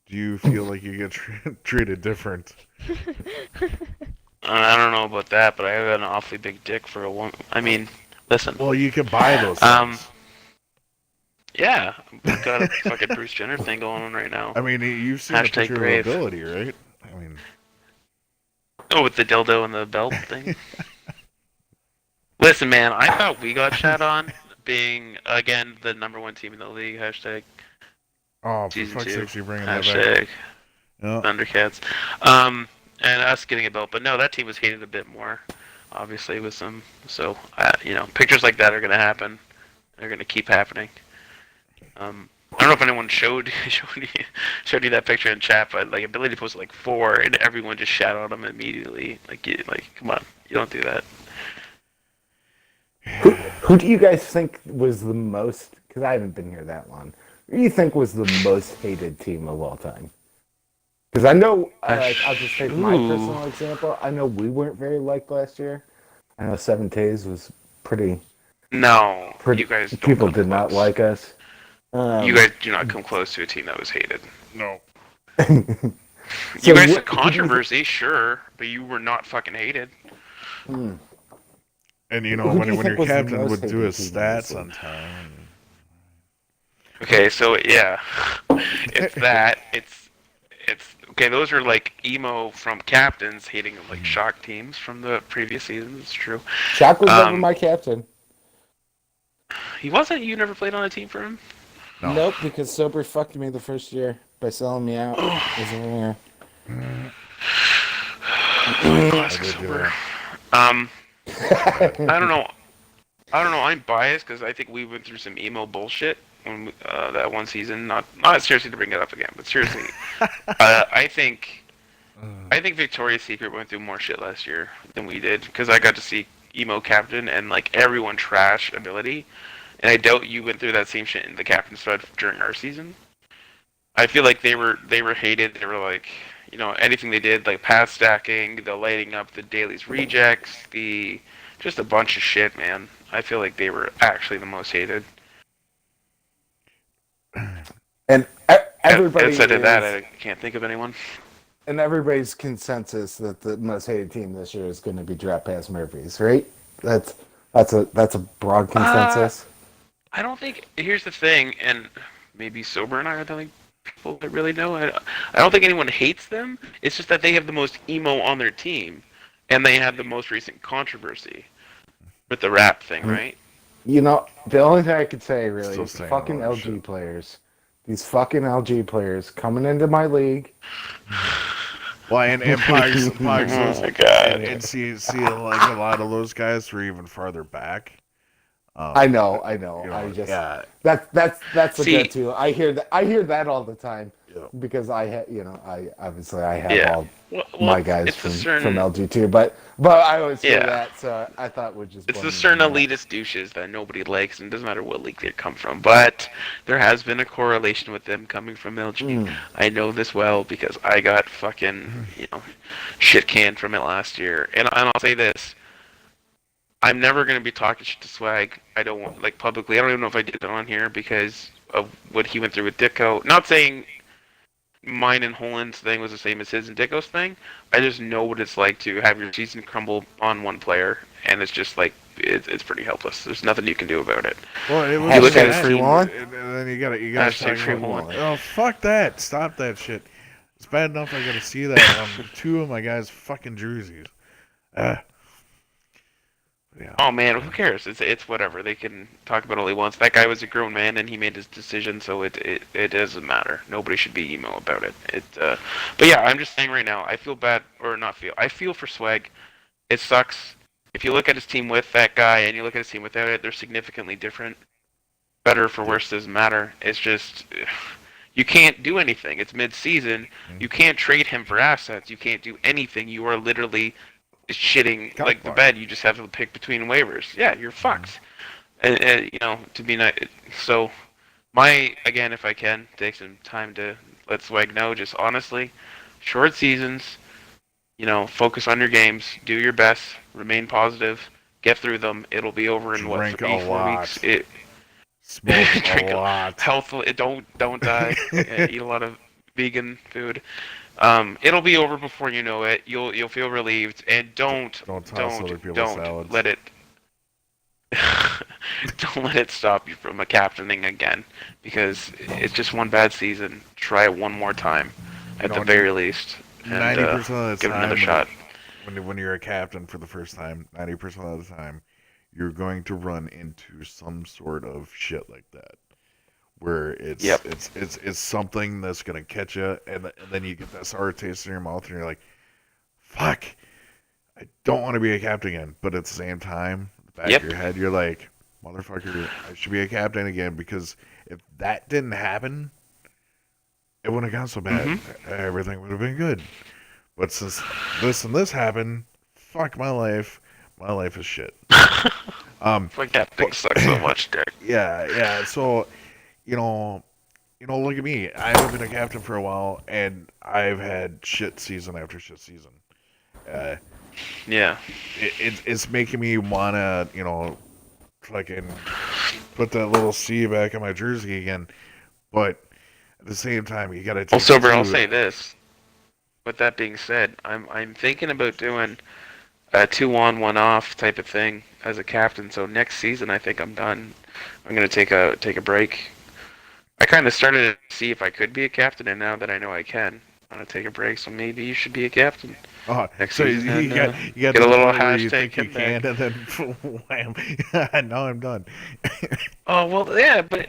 Speaker 1: do you feel like you get treated different?
Speaker 2: I don't know about that, but I have an awfully big dick for a woman. I mean, listen.
Speaker 1: Well, you can buy those
Speaker 2: Um,
Speaker 1: things.
Speaker 2: Yeah, we've got a fucking Bruce Jenner thing going on right now.
Speaker 1: I mean, you've seen the
Speaker 2: Hashtag
Speaker 1: picture
Speaker 2: brave.
Speaker 1: of ability, right? I mean,
Speaker 2: Oh, with the dildo and the belt thing? Listen, man, I thought we got shat on being, again, the #1 team in the league. Hashtag
Speaker 1: oh, for
Speaker 2: Season
Speaker 1: fuck's
Speaker 2: 2.
Speaker 1: sake, you bringing that back?
Speaker 2: Hashtag
Speaker 1: Yeah.
Speaker 2: Thundercats. And us getting a belt. But no, that team was hated a bit more, obviously, with some. So, pictures like that are going to happen. They're going to keep happening. I don't know if anyone showed you that picture in chat, but like Ability posted like 4, and everyone just shat on him immediately. Like come on, you don't do that.
Speaker 3: Who do you guys think was the most? Because I haven't been here that long. Who do you think was the most hated team of all time? Because I know, I'll just take my
Speaker 2: Ooh.
Speaker 3: personal example. I know we weren't very liked last year. I know 7 Days was pretty.
Speaker 2: No, you guys don't
Speaker 3: People
Speaker 2: come
Speaker 3: did not
Speaker 2: close.
Speaker 3: like us.
Speaker 2: You guys do not come close to a team that was hated.
Speaker 1: No.
Speaker 2: You
Speaker 3: So
Speaker 2: guys
Speaker 3: what-
Speaker 2: had controversy, sure, but you were not fucking hated.
Speaker 3: Hmm.
Speaker 1: And
Speaker 3: Who do
Speaker 1: when
Speaker 3: you
Speaker 1: your
Speaker 3: think was the
Speaker 1: captain
Speaker 3: most
Speaker 1: would do
Speaker 3: hated
Speaker 1: his
Speaker 3: team in this
Speaker 1: stats on
Speaker 3: league?
Speaker 1: time.
Speaker 2: Okay, so yeah, it's that. It's okay. Those are like emo from captains hating like shock teams from the previous seasons. It's true.
Speaker 3: Shock was never
Speaker 2: Um,
Speaker 3: my captain.
Speaker 2: He wasn't. You never played on a team for him.
Speaker 1: No.
Speaker 3: Nope, because Sober fucked me the first year by selling me out as a winger.
Speaker 2: Classic
Speaker 1: I did do
Speaker 2: Sober.
Speaker 1: that.
Speaker 2: I don't know. I don't know. I'm biased because I think we went through some emo bullshit when that one season. Not seriously to bring it up again, but seriously, I think Victoria's Secret went through more shit last year than we did because I got to see emo captain and like everyone trash ability, and I doubt you went through that same shit in the captain stud during our season. I feel like they were hated. They were like, anything they did, like path stacking, the lighting up the dailies rejects, the just a bunch of shit, man. I feel like they were actually the most hated.
Speaker 3: And everybody
Speaker 2: Outside of that,
Speaker 3: is,
Speaker 2: I can't think of anyone.
Speaker 3: and everybody's consensus that the most hated team this year is going to be Draft Pass Murphys, right? That's a broad consensus.
Speaker 2: I don't think. Here's the thing, and maybe Sober and I are the only people that really know. I don't think anyone hates them. It's just that they have the most emo on their team, and they had the most recent controversy with the rap thing, right?
Speaker 3: You know, the only thing I could say really
Speaker 1: Still
Speaker 3: is the
Speaker 1: saying
Speaker 3: fucking
Speaker 1: all that
Speaker 3: LG
Speaker 1: shit.
Speaker 3: players. These fucking LG players coming into my league.
Speaker 1: Well, and Pogs,
Speaker 2: Oh
Speaker 1: those,
Speaker 2: my god.
Speaker 1: and see like a lot of those guys were even farther back.
Speaker 3: I know. I just
Speaker 1: yeah,
Speaker 3: that's the
Speaker 2: See,
Speaker 3: go-to. I hear that all the time
Speaker 1: yeah.
Speaker 3: because I obviously I have
Speaker 2: yeah.
Speaker 3: all
Speaker 2: Well,
Speaker 3: my guys
Speaker 2: it's a
Speaker 3: from
Speaker 2: certain
Speaker 3: LG too, but I always hear
Speaker 2: yeah.
Speaker 3: that, so I thought we'd just
Speaker 2: It's the
Speaker 3: blend
Speaker 2: certain
Speaker 3: in that.
Speaker 2: elitist douches that nobody likes, and it doesn't matter what league they come from. But there has been a correlation with them coming from LG. I know this well because I got fucking, shit canned from it last year. And I'll say this. I'm never going to be talking shit to Swag. I don't want, like, publicly. I don't even know if I did it on here because of what he went through with Ditko. Not saying mine and Holland's thing was the same as his and Ditko's thing. I just know what it's like to have your season crumble on one player, and it's just like it's pretty helpless. There's nothing you can do about it.
Speaker 1: Well, it
Speaker 2: You
Speaker 1: was
Speaker 2: look at
Speaker 3: Hashtag
Speaker 2: his
Speaker 1: that,
Speaker 3: free
Speaker 2: team.
Speaker 3: one.
Speaker 1: and then you gotta
Speaker 2: Hashtag
Speaker 1: talk
Speaker 2: free
Speaker 1: about.
Speaker 2: one.
Speaker 1: Oh, fuck that! Stop that shit. It's bad enough I gotta see that on two of my guys' fucking jerseys. Yeah.
Speaker 2: Oh man, who cares? It's whatever. They can talk about it all they want. That guy was a grown man and he made his decision, so it doesn't matter. Nobody should be emo about it. But yeah, I'm just saying right now. I feel bad or not feel. I feel for Swag. It sucks. If you look at his team with that guy and you look at his team without it, they're significantly different. Better for worse doesn't matter. It's just you can't do anything. It's mid-season. You can't trade him for assets. You can't do anything. You are literally shitting
Speaker 1: Got
Speaker 2: like the
Speaker 1: fucked.
Speaker 2: bed. You just have to pick between waivers. Yeah, you're fucked. And to be nice. So again, if I can take some time to let Swag know, just honestly, short seasons. Focus on your games. Do your best. Remain positive. Get through them. It'll be over in what,
Speaker 1: Drink
Speaker 2: 3,
Speaker 1: a
Speaker 2: 4
Speaker 1: lot.
Speaker 2: weeks.
Speaker 1: Smoke
Speaker 2: Drink
Speaker 1: a lot.
Speaker 2: healthful. Don't die. Eat a lot of vegan food. It'll be over before you know it. You'll feel relieved, and don't
Speaker 1: Don't toss other people's salads.
Speaker 2: let it don't let it stop you from a captaining again, because it's just one bad season. Try it one more time, at the very least, and
Speaker 1: 90% of the
Speaker 2: give it
Speaker 1: time,
Speaker 2: another shot.
Speaker 1: when you're a captain for the first time, 90% of the time, you're going to run into some sort of shit like that, where
Speaker 2: Yep.
Speaker 1: it's something that's gonna catch you, and then you get that sour taste in your mouth, and you're like, "Fuck, I don't want to be a captain again." But at the same time, in the back
Speaker 2: Yep.
Speaker 1: of your head, you're like, "Motherfucker, I should be a captain again," because if that didn't happen, it wouldn't have gone so bad. Everything would have been good. But since this and this happened, fuck my life. My life is shit.
Speaker 2: Like that thing sucks so much, Derek.
Speaker 1: Yeah. So, you know, look at me. I haven't been a captain for a while, and I've had shit season after shit season. Uh,
Speaker 2: Yeah.
Speaker 1: it's making me wanna, fucking put that little C back on my jersey again. But at the same time, you gotta take.
Speaker 2: Well, Sober,
Speaker 1: it
Speaker 2: I'll
Speaker 1: too.
Speaker 2: say this. With that being said, I'm thinking about doing a 2 on 1 off type of thing as a captain. So next season, I think I'm done. I'm gonna take a break. I kind of started to see if I could be a captain, and now that I know I can, I'm gonna take a break. So maybe you should be a captain
Speaker 1: Oh,
Speaker 2: next
Speaker 1: so
Speaker 2: season.
Speaker 1: you got
Speaker 2: Get
Speaker 1: to
Speaker 2: a
Speaker 1: the
Speaker 2: little
Speaker 1: point where you
Speaker 2: hashtag
Speaker 1: think you can, and then wham, now I'm done.
Speaker 2: Oh well, yeah, but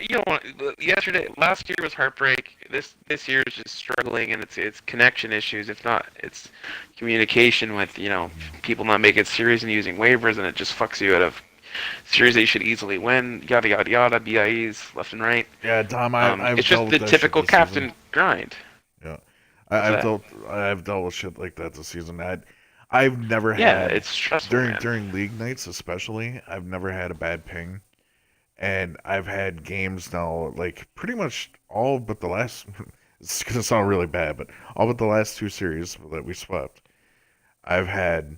Speaker 2: last year was heartbreak. This year is just struggling, and it's connection issues. If not, it's communication with people not making it serious and using waivers, and it just fucks you out of series that you should easily win, yada yada yada, BIEs left and right.
Speaker 1: Yeah, Tom, I've
Speaker 2: It's
Speaker 1: dealt
Speaker 2: just
Speaker 1: with
Speaker 2: the
Speaker 1: that shit
Speaker 2: typical
Speaker 1: this season.
Speaker 2: captain grind.
Speaker 1: Yeah,
Speaker 2: What's
Speaker 1: I've
Speaker 2: that?
Speaker 1: dealt with shit like that this season. I've never
Speaker 2: Yeah,
Speaker 1: had
Speaker 2: it's stressful,
Speaker 1: during
Speaker 2: man.
Speaker 1: during league nights especially. I've never had a bad ping, and I've had games now like pretty much all but the last. It's gonna sound really bad, but all but the last two series that we swept, I've had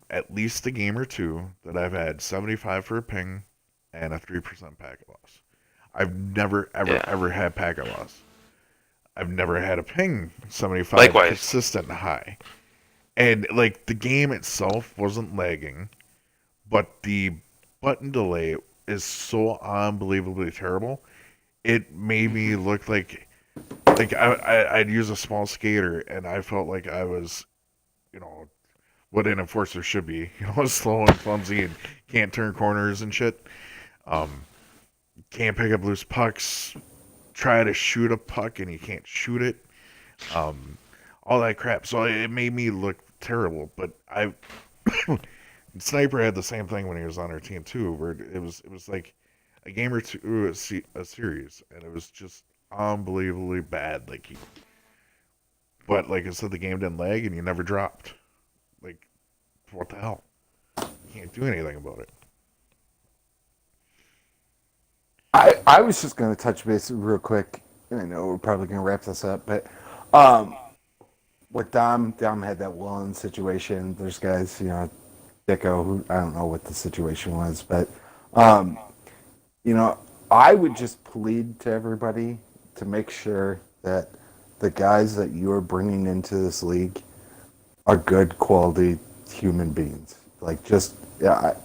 Speaker 1: at least a game or two that I've had 75 for a ping and a 3% packet loss. I've never ever
Speaker 2: Yeah.
Speaker 1: ever had packet loss. I've never had a ping 75
Speaker 2: Likewise.
Speaker 1: consistent high. And like the game itself wasn't lagging, but the button delay is so unbelievably terrible. It made me
Speaker 2: Mhm.
Speaker 1: look like I'd use a small skater and I felt like I was, you know, what an enforcer should be, slow and clumsy and can't turn corners and shit. Um, can't pick up loose pucks. Try to shoot a puck and you can't shoot it. Um, all that crap. So it made me look terrible. But I Sniper had the same thing when he was on our team too, where it was like a game or two a series, and it was just unbelievably bad. But like I said, the game didn't lag and you never dropped. Like what the hell? You can't do anything about it.
Speaker 3: I was just going to touch base real quick. I know we're probably going to wrap this up, but um, with Dom had that Willen situation. There's guys, Dicko, who I don't know what the situation was, but um, you know, I would just plead to everybody to make sure that the guys that you are bringing into this league are good quality human beings. Like just yeah,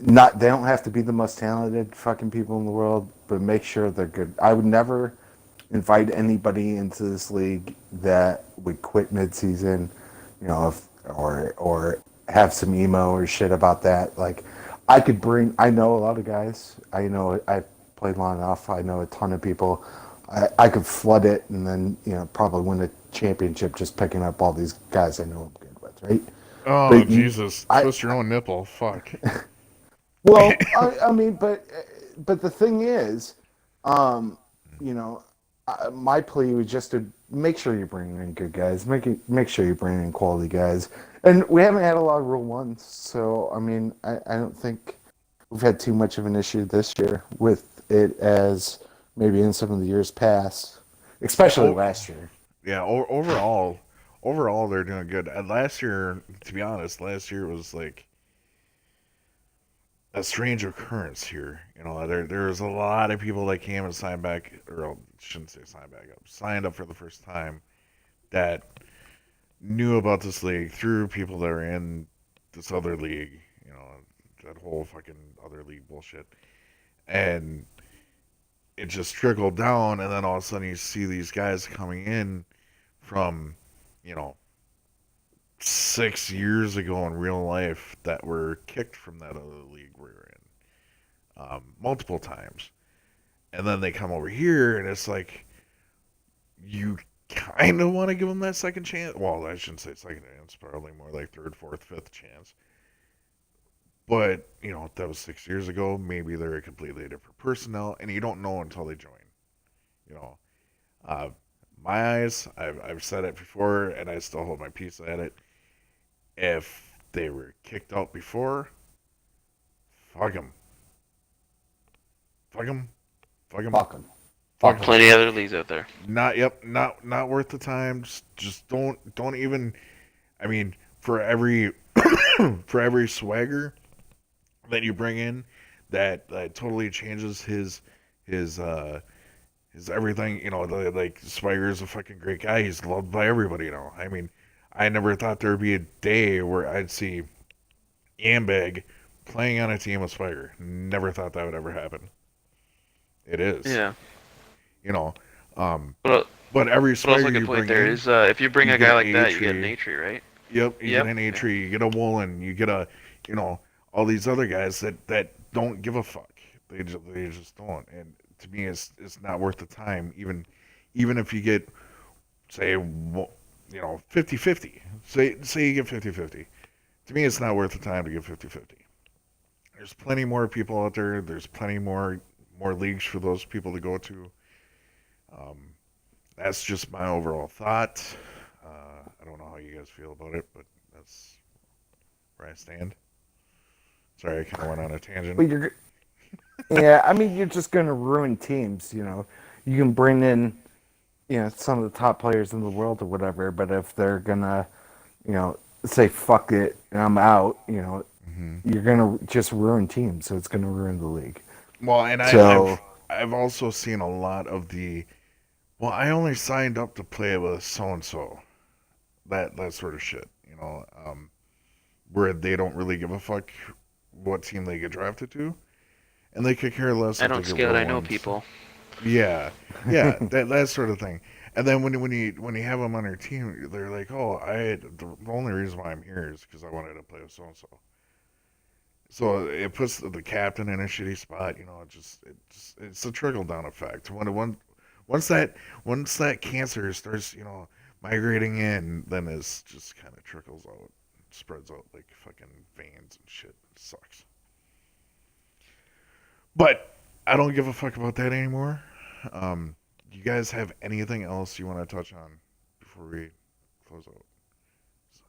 Speaker 3: not they don't have to be the most talented fucking people in the world, but make sure they're good. I would never invite anybody into this league that would quit midseason, or have some emo or shit about that. Like, I know a lot of guys. I've played long enough. I know a ton of people. I could flood it and then probably win a championship just picking up all these guys I know I'm good with, right?
Speaker 1: Oh
Speaker 3: But
Speaker 1: Jesus!
Speaker 3: I
Speaker 1: Twist your own nipple. Fuck.
Speaker 3: well, I mean, but the thing is, um, my plea was just to make sure you bring in good guys, make sure you bring in quality guys, and we haven't had a lot of Rule Ones, so I mean, I don't think we've had too much of an issue this year with it as maybe in some of the years past, especially
Speaker 1: Oh
Speaker 3: last year.
Speaker 1: yeah. Overall, they're doing good. And last year, to be honest, last year was like a strange occurrence here. There was a lot of people that came and signed back, or I shouldn't say signed back up, signed up for the first time that knew about this league through people that were in this other league. That whole fucking other league bullshit, and it just trickled down, and then all of a sudden you see these guys coming in from, you know, 6 years ago in real life that were kicked from that other league we were in multiple times. And then they come over here, and it's like, you kind of want to give them that second chance. Well, I shouldn't say second chance, probably more like third, fourth, fifth chance. But, that was 6 years ago. Maybe they're a completely different personnel, and you don't know until they join. You know, uh, my eyes, I've said it before, and I still hold my peace at it. If they were kicked out before, fuck them. Fuck them. Fuck them.
Speaker 3: Fuck them.
Speaker 1: Fuck
Speaker 3: Fuck
Speaker 1: them.
Speaker 3: them.
Speaker 2: Plenty of other leagues out there.
Speaker 1: Not worth the time. Just don't even. I mean, for every for every swagger that you bring in, that totally changes his everything. Like Swagger's a fucking great guy. He's loved by everybody. I mean, I never thought there'd be a day where I'd see Ambag playing on a team with Swagger. Never thought that would ever happen. It is.
Speaker 2: Yeah.
Speaker 1: You know, um,
Speaker 2: But,
Speaker 1: but every
Speaker 2: but also
Speaker 1: Swagger
Speaker 2: a good
Speaker 1: you
Speaker 2: point
Speaker 1: bring
Speaker 2: there
Speaker 1: in,
Speaker 2: is if you bring
Speaker 1: you
Speaker 2: a
Speaker 1: get
Speaker 2: guy
Speaker 1: an
Speaker 2: like that, you get an
Speaker 1: A-tree.
Speaker 2: A-tree, right?
Speaker 1: Yep, you
Speaker 2: Yep.
Speaker 1: get an A-tree, you get a Woolen, you get all these other guys that don't give a fuck. They just don't. And to me, it's not worth the time. Even if you get, say, 50-50. Say you get 50-50. To me, it's not worth the time to get 50-50. there's plenty more people out there. There's plenty more leagues for those people to go to. Um, that's just my overall thought. I don't know how you guys feel about it, but that's where I stand. Sorry, I kind of went on a tangent.
Speaker 3: But yeah, I mean, you're just going to ruin teams. You can bring in, some of the top players in the world or whatever, but if they're gonna, say fuck it, and I'm out, you're gonna just ruin teams. So it's gonna ruin the league.
Speaker 1: Well, and
Speaker 3: So
Speaker 1: I've also seen a lot of the. Well, I only signed up to play with so and so. That sort of shit. Where they don't really give a fuck what team they get drafted to, and they could care less.
Speaker 2: I
Speaker 1: if
Speaker 2: don't
Speaker 1: they get
Speaker 2: skate. I know
Speaker 1: ruined.
Speaker 2: people.
Speaker 1: Yeah, that sort of thing. And then when you have them on your team, they're like, oh, the only reason why I'm here is because I wanted to play with so and so. So it puts the captain in a shitty spot. It's a trickle down effect. Once that cancer starts, migrating in, then it just kind of trickles out, spreads out like fucking veins and shit. It sucks. But I don't give a fuck about that anymore. You guys have anything else you want to touch on before we close out?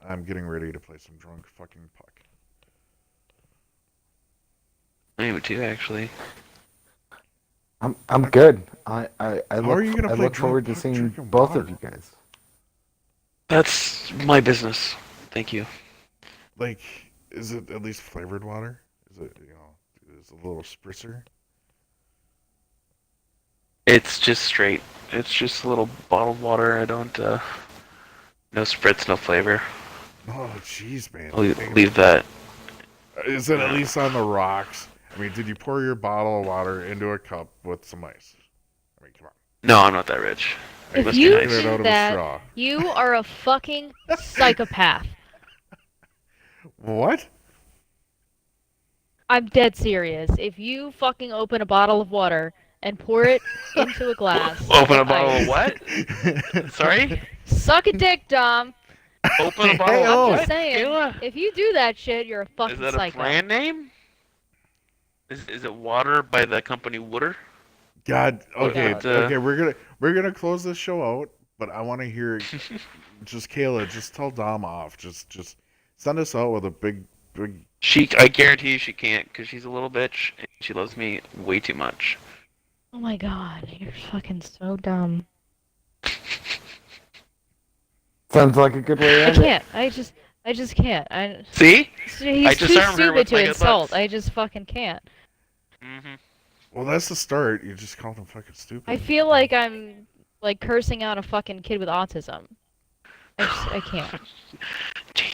Speaker 1: I'm getting ready to play some drunk fucking puck.
Speaker 2: I am too, actually.
Speaker 3: I'm good. I
Speaker 1: How are you gonna play
Speaker 3: look forward to
Speaker 1: drunk puck
Speaker 3: seeing
Speaker 1: drinking
Speaker 3: both
Speaker 1: water?
Speaker 3: of you guys.
Speaker 2: That's my business. Thank you.
Speaker 1: Like, is it at least flavored water? Is it, is it a little spritzer?
Speaker 2: It's just straight. It's just a little bottled water. I don't, no spritz, no flavor.
Speaker 1: Oh, jeez, man.
Speaker 2: I'll leave that.
Speaker 1: Is it at least on the rocks? I mean, did you pour your bottle of water into a cup with some ice? I mean, come on.
Speaker 2: No, I'm not that rich.
Speaker 4: If
Speaker 2: Must
Speaker 4: you
Speaker 2: be
Speaker 1: Get
Speaker 2: nice.
Speaker 1: it out
Speaker 4: do
Speaker 1: of a
Speaker 4: that,
Speaker 1: straw.
Speaker 4: you are a fucking psychopath.
Speaker 1: What?
Speaker 4: I'm dead serious. If you fucking open a bottle of water and pour it into a glass,
Speaker 2: Open a
Speaker 4: with
Speaker 2: bottle
Speaker 4: ice,
Speaker 2: of what? Sorry?
Speaker 4: Suck a dick, Dom.
Speaker 2: Open a bottle
Speaker 1: Hey,
Speaker 2: of
Speaker 1: oh.
Speaker 4: I'm
Speaker 2: what?
Speaker 4: just saying,
Speaker 2: Kayla?
Speaker 4: if you do that shit, you're a fucking
Speaker 2: Is that
Speaker 4: psycho.
Speaker 2: a brand name? Is it water by the company Water?
Speaker 1: God. Okay.
Speaker 2: What,
Speaker 1: Okay. We're gonna close this show out, but I want to hear. Just Kayla. Just tell Dom off. Just send us out with a big.
Speaker 2: I guarantee you she can't, because she's a little bitch, and she loves me way too much.
Speaker 4: Oh my god, you're fucking so dumb.
Speaker 3: Sounds like a good way to
Speaker 4: I
Speaker 3: end it.
Speaker 4: can't. I just can't.
Speaker 2: See?
Speaker 4: He's too
Speaker 2: disarmed her
Speaker 4: stupid
Speaker 2: with
Speaker 4: to
Speaker 2: my good
Speaker 4: insult.
Speaker 2: looks.
Speaker 4: I just fucking can't.
Speaker 2: Mm-hmm.
Speaker 1: Well, that's the start. You just called him fucking stupid.
Speaker 4: I feel like I'm like cursing out a fucking kid with autism. I can't.
Speaker 2: Jesus